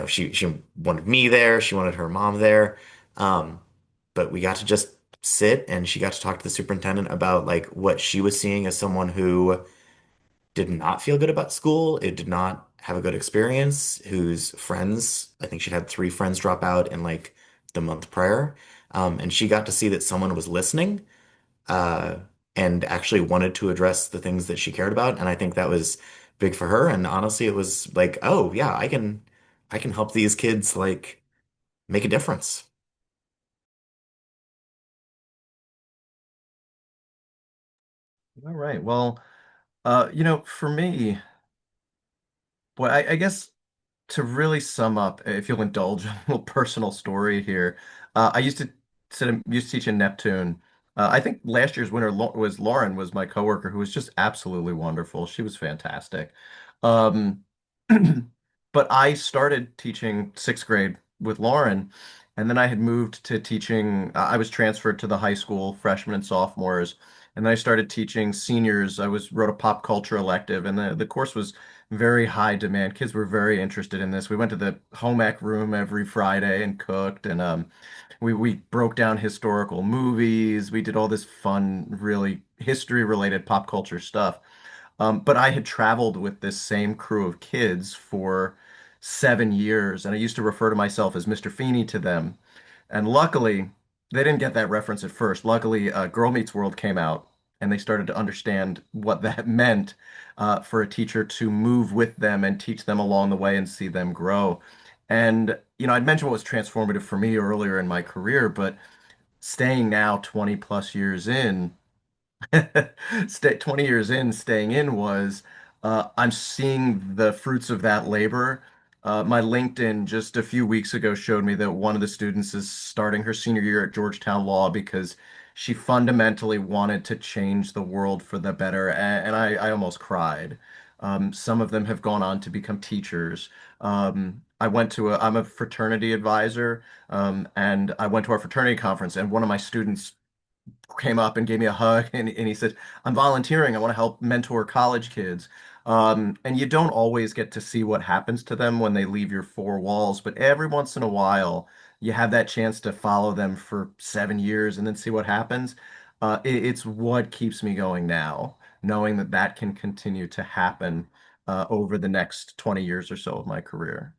she wanted me there. She wanted her mom there. Um, but we got to just sit and she got to talk to the superintendent about like what she was seeing as someone who did not feel good about school. It did not have a good experience. Whose friends, I think she'd had three friends drop out in like the month prior. And she got to see that someone was listening, uh, and actually wanted to address the things that she cared about. And I think that was big for her. And honestly, it was like, oh yeah, I can help these kids like make a difference. All right. Well, for me, boy, I guess to really sum up, if you'll indulge a little personal story here, I used to teach in Neptune. I think last year's winner was Lauren, was my coworker, who was just absolutely wonderful. She was fantastic. Um, but I started teaching sixth grade with Lauren, and then I had moved to teaching. I was transferred to the high school, freshmen and sophomores, and then I started teaching seniors. I was wrote a pop culture elective, and the course was very high demand. Kids were very interested in this. We went to the home ec room every Friday and cooked, and we broke down historical movies. We did all this fun, really history related pop culture stuff. But I had traveled with this same crew of kids for 7 years, and I used to refer to myself as Mr. Feeney to them. And luckily, they didn't get that reference at first. Luckily, Girl Meets World came out, and they started to understand what that meant for a teacher to move with them and teach them along the way and see them grow. And, I'd mentioned what was transformative for me earlier in my career, but staying now 20 plus years in, stay 20 years in, staying in was I'm seeing the fruits of that labor. My LinkedIn just a few weeks ago showed me that one of the students is starting her senior year at Georgetown Law because she fundamentally wanted to change the world for the better, and I almost cried. Some of them have gone on to become teachers. I'm a fraternity advisor, and I went to our fraternity conference, and one of my students came up and gave me a hug and he said, I'm volunteering. I want to help mentor college kids. And you don't always get to see what happens to them when they leave your four walls, but every once in a while, you have that chance to follow them for 7 years and then see what happens. It's what keeps me going now, knowing that that can continue to happen over the next 20 years or so of my career.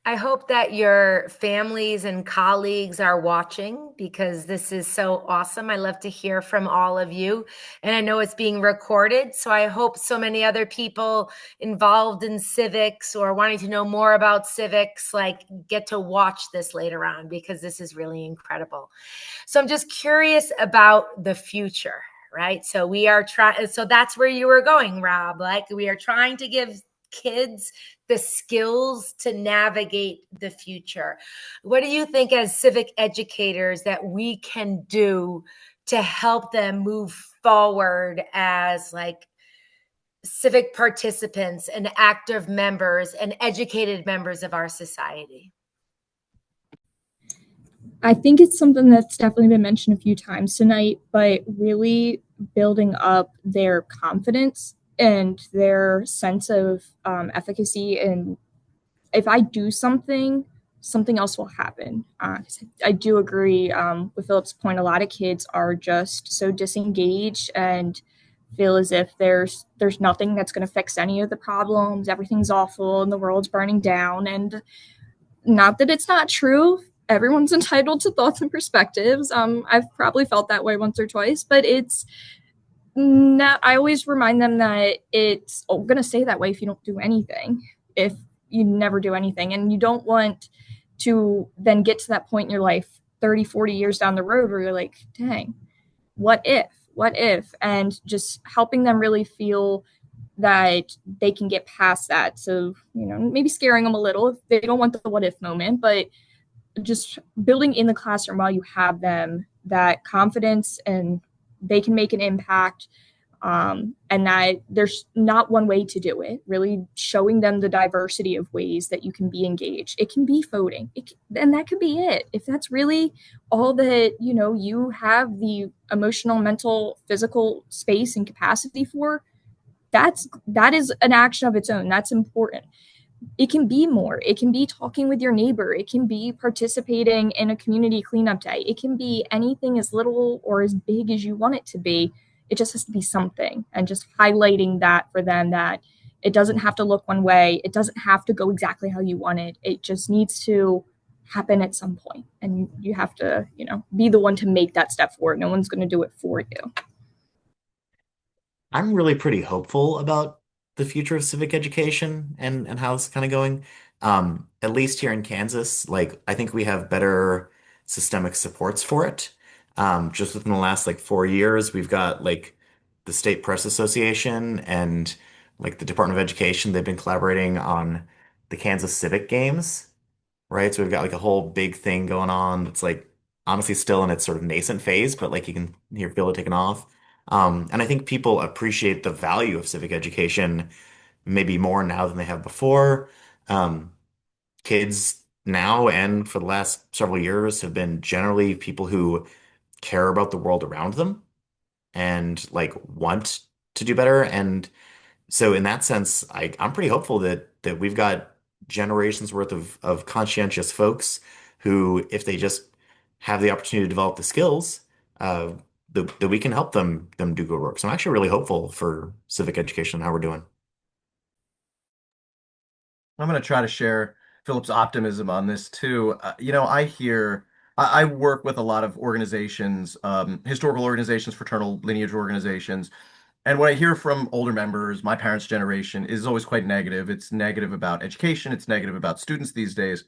I hope that your families and colleagues are watching because this is so awesome. I love to hear from all of you. And I know it's being recorded. So I hope so many other people involved in civics or wanting to know more about civics, like get to watch this later on because this is really incredible. So I'm just curious about the future, right? So we are trying, so that's where you were going, Rob. Like, we are trying to give kids the skills to navigate the future. What do you think as civic educators that we can do to help them move forward as like civic participants and active members and educated members of our society? I think it's something that's definitely been mentioned a few times tonight, but really building up their confidence and their sense of efficacy. And if I do something, something else will happen. I do agree with Philip's point. A lot of kids are just so disengaged and feel as if there's nothing that's going to fix any of the problems. Everything's awful and the world's burning down. And not that it's not true. Everyone's entitled to thoughts and perspectives. I've probably felt that way once or twice, but it's not. I always remind them that it's going to stay that way if you don't do anything. If you never do anything, and you don't want to then get to that point in your life 30, 40 years down the road where you're like, dang, what if, and just helping them really feel that they can get past that. So, maybe scaring them a little if they don't want the what if moment, but just building in the classroom while you have them that confidence and they can make an impact, and that there's not one way to do it. Really showing them the diversity of ways that you can be engaged. It can be voting, and that could be it. If that's really all that you have the emotional, mental, physical space and capacity for, that is an action of its own. That's important. It can be more. It can be talking with your neighbor. It can be participating in a community cleanup day. It can be anything as little or as big as you want it to be. It just has to be something, and just highlighting that for them, that it doesn't have to look one way. It doesn't have to go exactly how you want it. It just needs to happen at some point. And you have to, be the one to make that step forward. No one's going to do it for you. I'm really pretty hopeful about the future of civic education and how it's kind of going. At least here in Kansas, like I think we have better systemic supports for it. Just within the last like 4 years, we've got like the State Press Association and like the Department of Education. They've been collaborating on the Kansas Civic Games, right? So we've got like a whole big thing going on that's like honestly still in its sort of nascent phase, but like you can hear feel it taking off. And I think people appreciate the value of civic education maybe more now than they have before. Um, Kids now and for the last several years have been generally people who care about the world around them and like want to do better. And so in that sense, I'm pretty hopeful that we've got generations worth of conscientious folks who, if they just have the opportunity to develop the skills, uh, that we can help them do good work. So I'm actually really hopeful for civic education and how we're doing. I'm going to try to share Philip's optimism on this too. I work with a lot of organizations, historical organizations, fraternal lineage organizations. And what I hear from older members, my parents' generation, is always quite negative. It's negative about education. It's negative about students these days.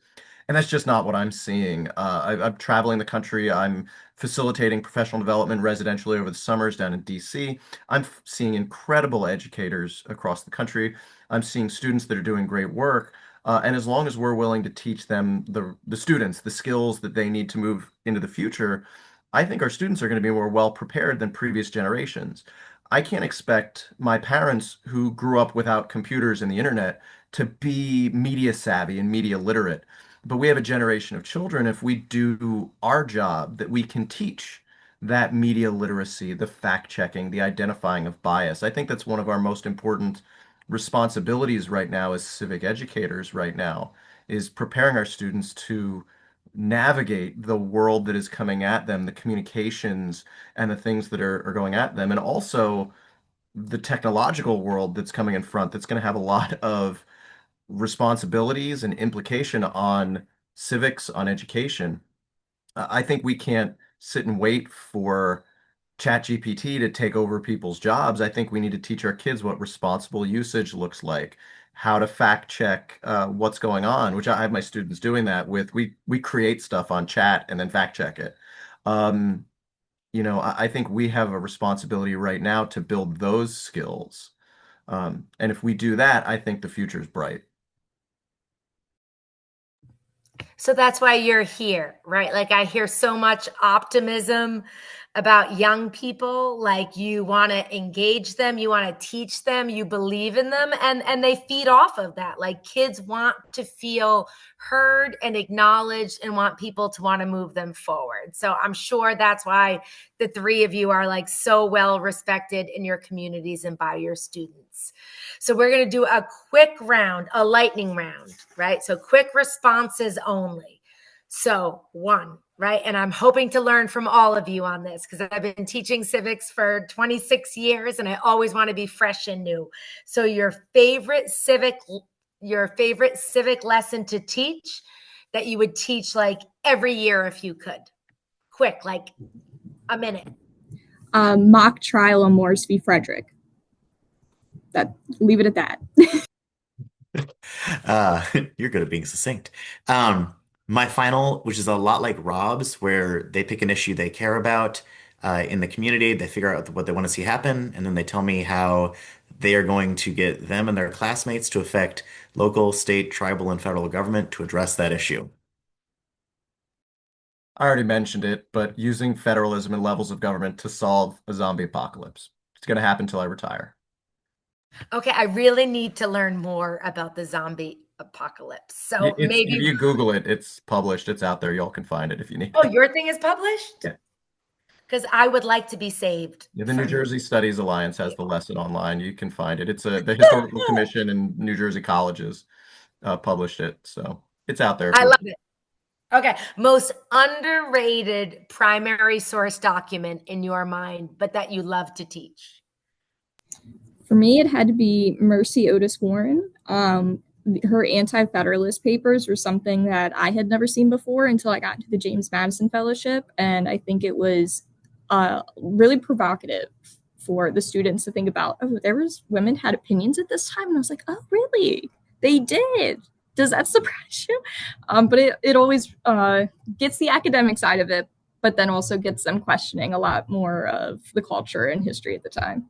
And that's just not what I'm seeing. I'm traveling the country. I'm facilitating professional development residentially over the summers down in DC. I'm seeing incredible educators across the country. I'm seeing students that are doing great work. And as long as we're willing to teach them, the students, the skills that they need to move into the future, I think our students are going to be more well prepared than previous generations. I can't expect my parents, who grew up without computers and the internet, to be media savvy and media literate. But we have a generation of children, if we do our job, that we can teach that media literacy, the fact checking, the identifying of bias. I think that's one of our most important responsibilities right now as civic educators right now, is preparing our students to navigate the world that is coming at them, the communications and the things that are going at them, and also the technological world that's coming in front, that's going to have a lot of responsibilities and implication on civics, on education. I think we can't sit and wait for ChatGPT to take over people's jobs. I think we need to teach our kids what responsible usage looks like, how to fact check what's going on, which I have my students doing that with. We create stuff on chat and then fact check it. Um, I think we have a responsibility right now to build those skills. And if we do that, I think the future is bright. So that's why you're here, right? Like I hear so much optimism about young people. Like you want to engage them, you want to teach them, you believe in them, and they feed off of that. Like kids want to feel heard and acknowledged and want people to want to move them forward. So I'm sure that's why the three of you are like so well respected in your communities and by your students. So we're going to do a quick round, a lightning round, right? So quick responses only. So one, right? And I'm hoping to learn from all of you on this because I've been teaching civics for 26 years and I always want to be fresh and new. So your favorite civic lesson to teach that you would teach like every year if you could. Quick, like a minute. Mock trial on Morris v. Frederick. Leave it at that. You're good at being succinct. Um, my final, which is a lot like Rob's, where they pick an issue they care about in the community, they figure out what they want to see happen, and then they tell me how they are going to get them and their classmates to affect local, state, tribal, and federal government to address that issue. I already mentioned it, but using federalism and levels of government to solve a zombie apocalypse. It's going to happen till I retire. Okay, I really need to learn more about the zombie apocalypse. So It's if maybe, you Google it, it's published. It's out there. Y'all can find it if you need oh, it. your thing is published? Yeah. Because I would like to be saved Yeah, the New from. Jersey Studies Alliance has the lesson online. You can find it. It's the Historical Commission and New Jersey colleges published it, so it's out there if I you love want. it. Okay, most underrated primary source document in your mind, but that you love to teach. For me, it had to be Mercy Otis Warren. Her anti-federalist papers were something that I had never seen before until I got into the James Madison Fellowship, and I think it was really provocative for the students to think about. Oh, there was women had opinions at this time, and I was like, oh, really? They did. Does that surprise you? But it always gets the academic side of it, but then also gets them questioning a lot more of the culture and history at the time.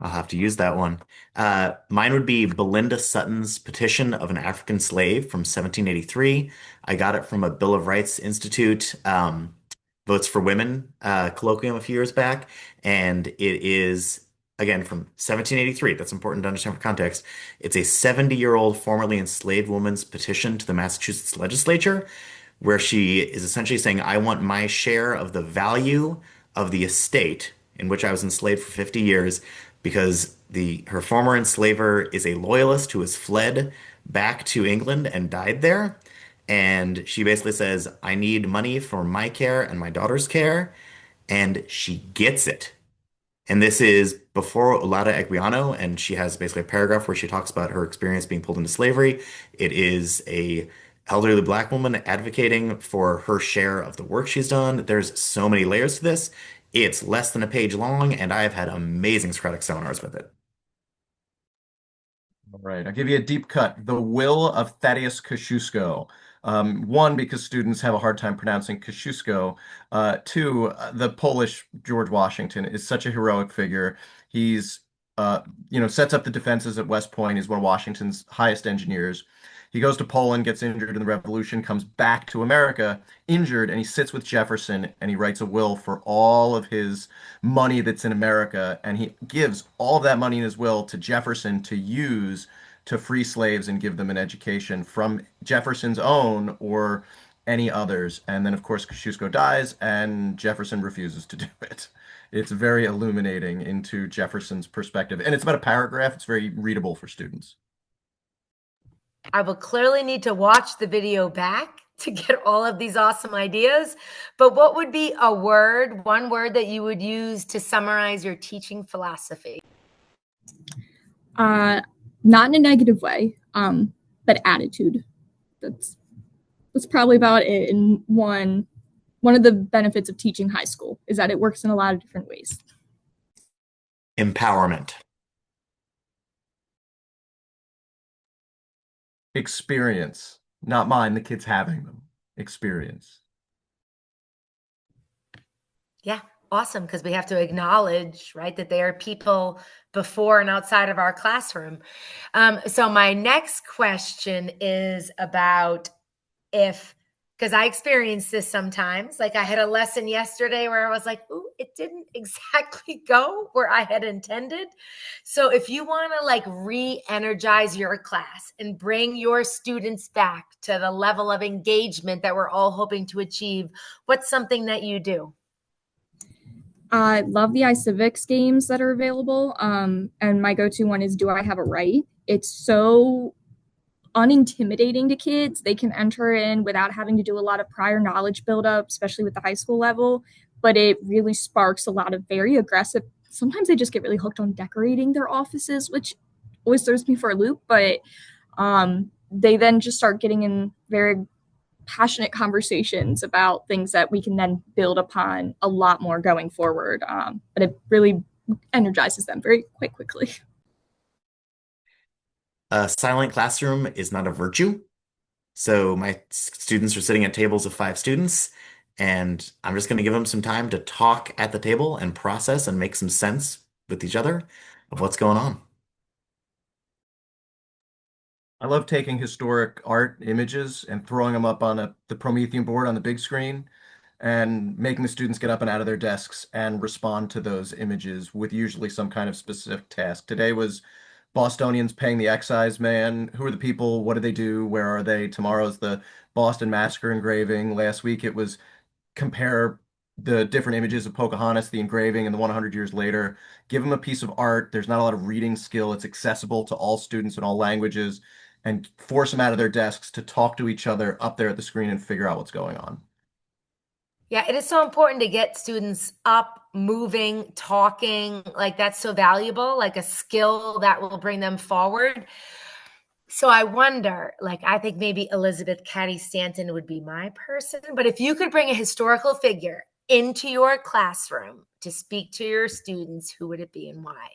I'll have to use that one. Mine would be Belinda Sutton's Petition of an African Slave from 1783. I got it from a Bill of Rights Institute Votes for Women colloquium a few years back, and it is again from 1783. That's important to understand for context. It's a 70-year-old formerly enslaved woman's petition to the Massachusetts legislature, where she is essentially saying, I want my share of the value of the estate in which I was enslaved for 50 years because her former enslaver is a loyalist who has fled back to England and died there. And she basically says, I need money for my care and my daughter's care. And she gets it. And this is before Olada Equiano, and she has basically a paragraph where she talks about her experience being pulled into slavery. It is a elderly black woman advocating for her share of the work she's done. There's so many layers to this. It's less than a page long, and I've had amazing Socratic seminars with it. All right, I'll give you a deep cut. The Will of Thaddeus Kosciuszko. One, because students have a hard time pronouncing Kosciuszko. Two, the Polish George Washington is such a heroic figure. He's, sets up the defenses at West Point. He's one of Washington's highest engineers. He goes to Poland, gets injured in the Revolution, comes back to America injured, and he sits with Jefferson and he writes a will for all of his money that's in America, and he gives all of that money in his will to Jefferson to use to free slaves and give them an education from Jefferson's own or any others. And then, of course, Kosciuszko dies, and Jefferson refuses to do it. It's very illuminating into Jefferson's perspective, and it's about a paragraph. It's very readable for students. I will clearly need to watch the video back to get all of these awesome ideas. But what would be one word that you would use to summarize your teaching philosophy? Uh, Not in a negative way, but attitude. That's that's probably about it. And one of the benefits of teaching high school is that it works in a lot of different ways. Empowerment. Experience, not mine, the kids having them. Experience. Yeah, awesome. Because we have to acknowledge, right, that they are people before and outside of our classroom. So my next question is about if, because I experience this sometimes. Like I had a lesson yesterday where I was like, "Ooh, it didn't exactly go where I had intended." So if you want to like re-energize your class and bring your students back to the level of engagement that we're all hoping to achieve, what's something that you do? I love the iCivics games that are available. And my go-to one is Do I Have a Right? It's so unintimidating to kids. They can enter in without having to do a lot of prior knowledge buildup, especially with the high school level. But it really sparks a lot of very aggressive. Sometimes they just get really hooked on decorating their offices, which always throws me for a loop. But they then just start getting in very passionate conversations about things that we can then build upon a lot more going forward. But it really energizes them very quite quickly. A silent classroom is not a virtue. So my students are sitting at tables of 5 students, and I'm just going to give them some time to talk at the table and process and make some sense with each other of what's going on. I love taking historic art images and throwing them up on the Promethean board on the big screen and making the students get up and out of their desks and respond to those images with usually some kind of specific task. Today was Bostonians paying the excise man. Who are the people? What do they do? Where are they? Tomorrow's the Boston Massacre engraving. Last week it was compare the different images of Pocahontas, the engraving, and the 100 years later. Give them a piece of art. There's not a lot of reading skill. It's accessible to all students in all languages, and force them out of their desks to talk to each other up there at the screen and figure out what's going on. Yeah, it is so important to get students up, moving, talking. Like that's so valuable, like a skill that will bring them forward. So I wonder, like, I think maybe Elizabeth Cady Stanton would be my person, but if you could bring a historical figure into your classroom to speak to your students, who would it be and why?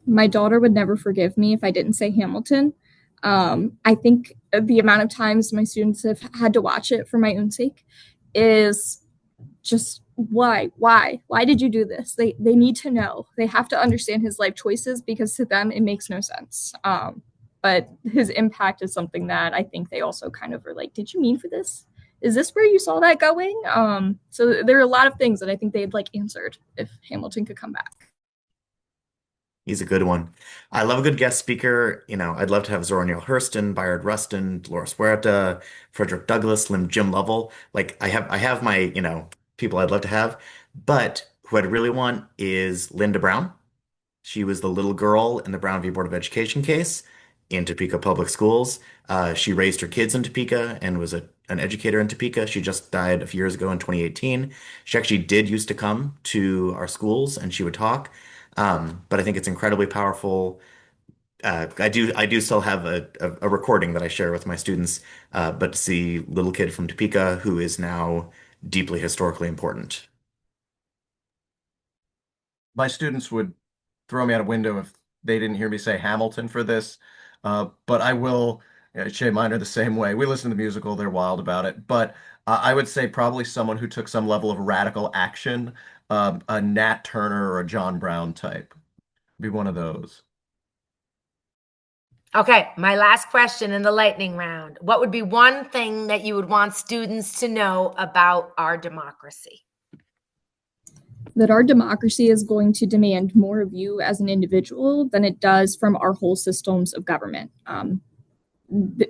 My daughter would never forgive me if I didn't say Hamilton. I think the amount of times my students have had to watch it for my own sake is just why did you do this? They need to know. They have to understand his life choices because to them it makes no sense. But his impact is something that I think they also kind of are like, did you mean for this? Is this where you saw that going? So there are a lot of things that I think they'd like answered if Hamilton could come back. He's a good one. I love a good guest speaker. I'd love to have Zora Neale Hurston, Bayard Rustin, Dolores Huerta, Frederick Douglass, Jim Lovell. Like I have my, people I'd love to have. But who I'd really want is Linda Brown. She was the little girl in the Brown v. Board of Education case in Topeka Public Schools. She raised her kids in Topeka and was an educator in Topeka. She just died a few years ago in 2018. She actually did used to come to our schools and she would talk. But I think it's incredibly powerful. I do still have a recording that I share with my students, but to see little kid from Topeka who is now deeply historically important. My students would throw me out a window if they didn't hear me say Hamilton for this. But I will. Shay and mine are the same way. We listen to the musical; they're wild about it. But I would say probably someone who took some level of radical action, a Nat Turner or a John Brown type, be one of those. Okay, my last question in the lightning round. What would be one thing that you would want students to know about our democracy? That our democracy is going to demand more of you as an individual than it does from our whole systems of government.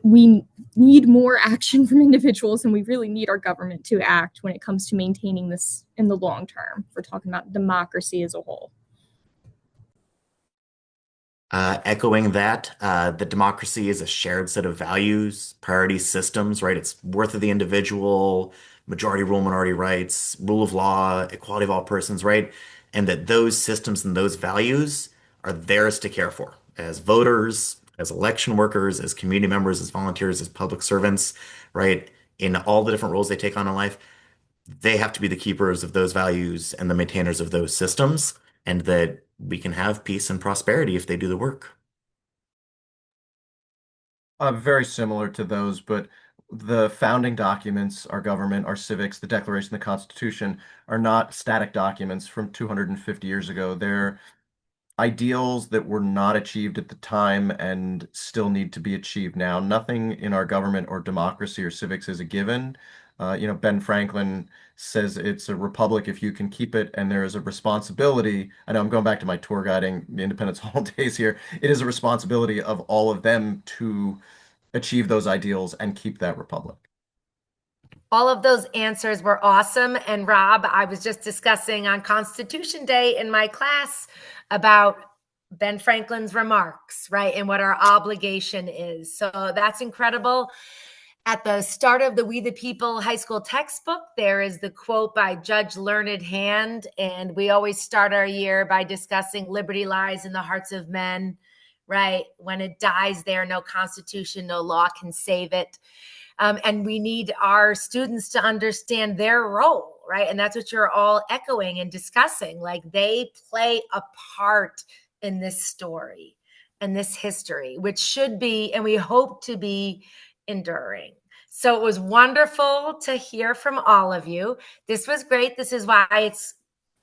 We need more action from individuals, and we really need our government to act when it comes to maintaining this in the long term. If we're talking about democracy as a whole. Echoing that, that democracy is a shared set of values, priorities, systems, right? It's worth of the individual, majority rule, minority rights, rule of law, equality of all persons, right? And that those systems and those values are theirs to care for as voters, as election workers, as community members, as volunteers, as public servants, right? In all the different roles they take on in life, they have to be the keepers of those values and the maintainers of those systems, and that we can have peace and prosperity if they do the work. Very similar to those, but the founding documents, our government, our civics, the Declaration, the Constitution, are not static documents from 250 years ago. They're ideals that were not achieved at the time and still need to be achieved now. Nothing in our government or democracy or civics is a given. Ben Franklin says it's a republic if you can keep it, and there is a responsibility. I know I'm going back to my tour guiding the Independence Hall days here. It is a responsibility of all of them to achieve those ideals and keep that republic. All of those answers were awesome. And Rob, I was just discussing on Constitution Day in my class about Ben Franklin's remarks, right? And what our obligation is. So that's incredible. At the start of the We the People high school textbook, there is the quote by Judge Learned Hand. And we always start our year by discussing liberty lies in the hearts of men, right? When it dies there, no constitution, no law can save it. And we need our students to understand their role, right? And that's what you're all echoing and discussing. Like they play a part in this story and this history, which should be, and we hope to be, enduring. So it was wonderful to hear from all of you. This was great. This is why it's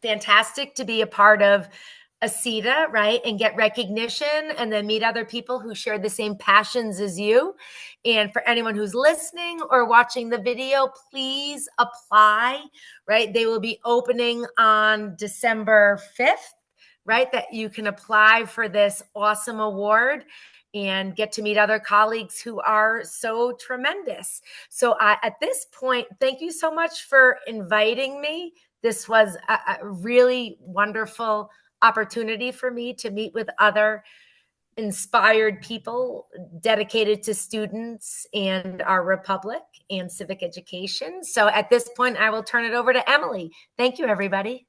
fantastic to be a part of ACETA, right? And get recognition and then meet other people who share the same passions as you. And for anyone who's listening or watching the video, please apply, right? They will be opening on December 5th, right? That you can apply for this awesome award and get to meet other colleagues who are so tremendous. So at this point, thank you so much for inviting me. This was a really wonderful opportunity for me to meet with other inspired people dedicated to students and our republic and civic education. So at this point, I will turn it over to Emily. Thank you, everybody.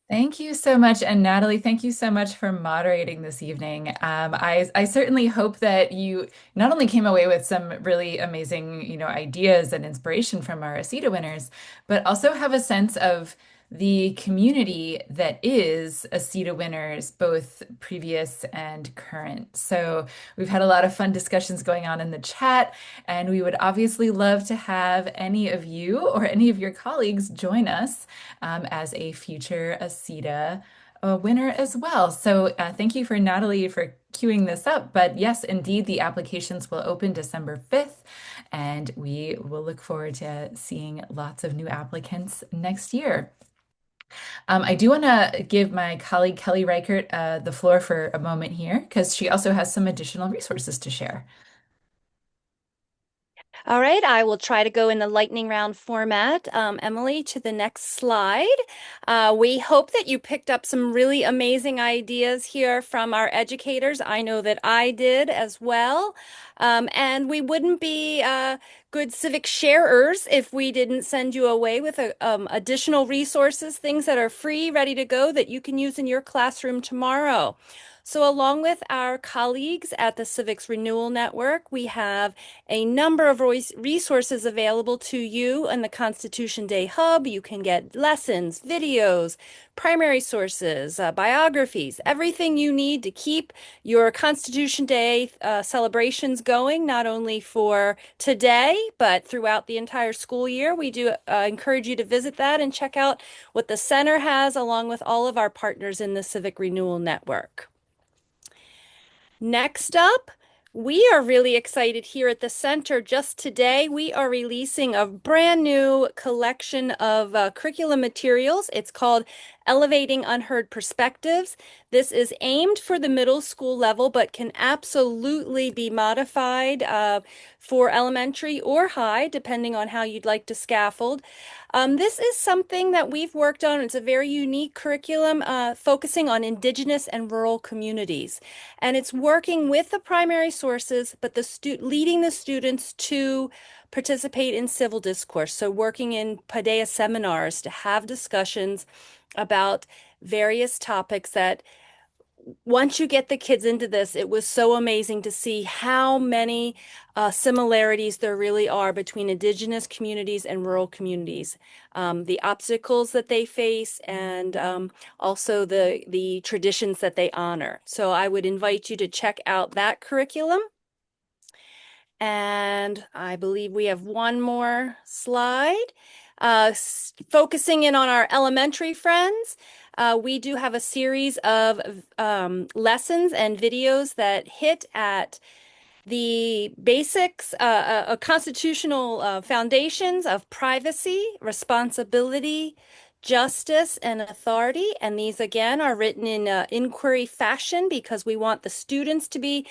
Thank you so much. And Natalie, thank you so much for moderating this evening. I certainly hope that you not only came away with some really amazing, ideas and inspiration from our ACETA winners, but also have a sense of the community that is ACETA winners, both previous and current. So we've had a lot of fun discussions going on in the chat, and we would obviously love to have any of you or any of your colleagues join us as a future ACETA winner as well. So thank you for Natalie for queuing this up. But yes, indeed, the applications will open December 5th, and we will look forward to seeing lots of new applicants next year. I do want to give my colleague Kelly Reichert the floor for a moment here because she also has some additional resources to share. All right, I will try to go in the lightning round format. Emily, to the next slide. We hope that you picked up some really amazing ideas here from our educators. I know that I did as well. And we wouldn't be good civic sharers if we didn't send you away with additional resources, things that are free, ready to go that you can use in your classroom tomorrow. So along with our colleagues at the Civics Renewal Network, we have a number of resources available to you in the Constitution Day Hub. You can get lessons, videos, primary sources, biographies, everything you need to keep your Constitution Day celebrations going, not only for today, but throughout the entire school year. We do encourage you to visit that and check out what the center has along with all of our partners in the Civic Renewal Network. Next up, we are really excited here at the center. Just today, we are releasing a brand new collection of curriculum materials. It's called Elevating Unheard Perspectives. This is aimed for the middle school level, but can absolutely be modified for elementary or high, depending on how you'd like to scaffold. This is something that we've worked on. It's a very unique curriculum focusing on Indigenous and rural communities. And it's working with the primary sources, but leading the students to participate in civil discourse. So working in Paideia seminars to have discussions about various topics that once you get the kids into this, it was so amazing to see how many similarities there really are between Indigenous communities and rural communities, the obstacles that they face, and also the traditions that they honor. So I would invite you to check out that curriculum. And I believe we have one more slide. Focusing in on our elementary friends, we do have a series of lessons and videos that hit at the basics, constitutional foundations of privacy, responsibility, justice, and authority. And these, again, are written in inquiry fashion because we want the students to be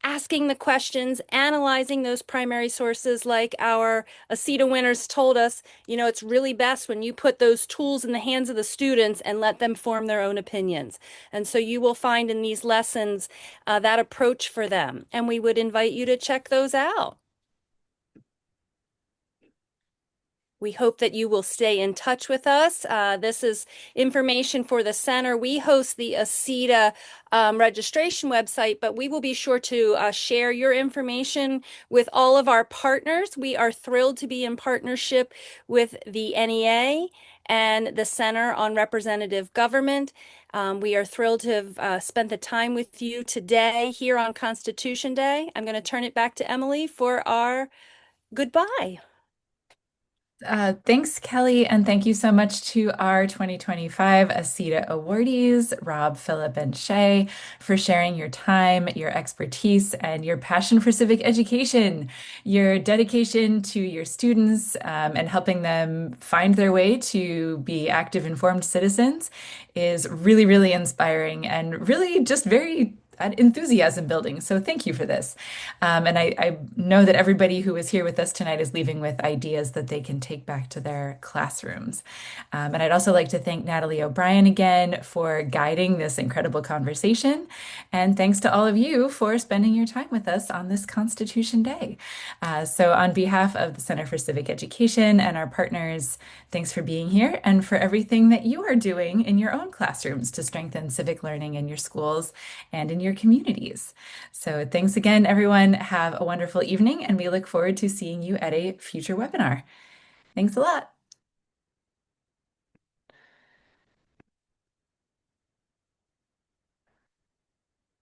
asking the questions, analyzing those primary sources, like our ACETA winners told us. It's really best when you put those tools in the hands of the students and let them form their own opinions. And so you will find in these lessons that approach for them. And we would invite you to check those out. We hope that you will stay in touch with us. This is information for the center. We host the ACETA registration website, but we will be sure to share your information with all of our partners. We are thrilled to be in partnership with the NEA and the Center on Representative Government. We are thrilled to have spent the time with you today here on Constitution Day. I'm going to turn it back to Emily for our goodbye. Thanks, Kelly, and thank you so much to our 2025 ACETA awardees, Rob, Philip, and Shay, for sharing your time, your expertise, and your passion for civic education. Your dedication to your students and helping them find their way to be active, informed citizens is really, really inspiring and really just very enthusiasm building. So thank you for this. And I know that everybody who is here with us tonight is leaving with ideas that they can take back to their classrooms. And I'd also like to thank Natalie O'Brien again for guiding this incredible conversation. And thanks to all of you for spending your time with us on this Constitution Day. So on behalf of the Center for Civic Education and our partners, thanks for being here and for everything that you are doing in your own classrooms to strengthen civic learning in your schools and in your communities. So thanks again, everyone. Have a wonderful evening, and we look forward to seeing you at a future webinar. Thanks a lot.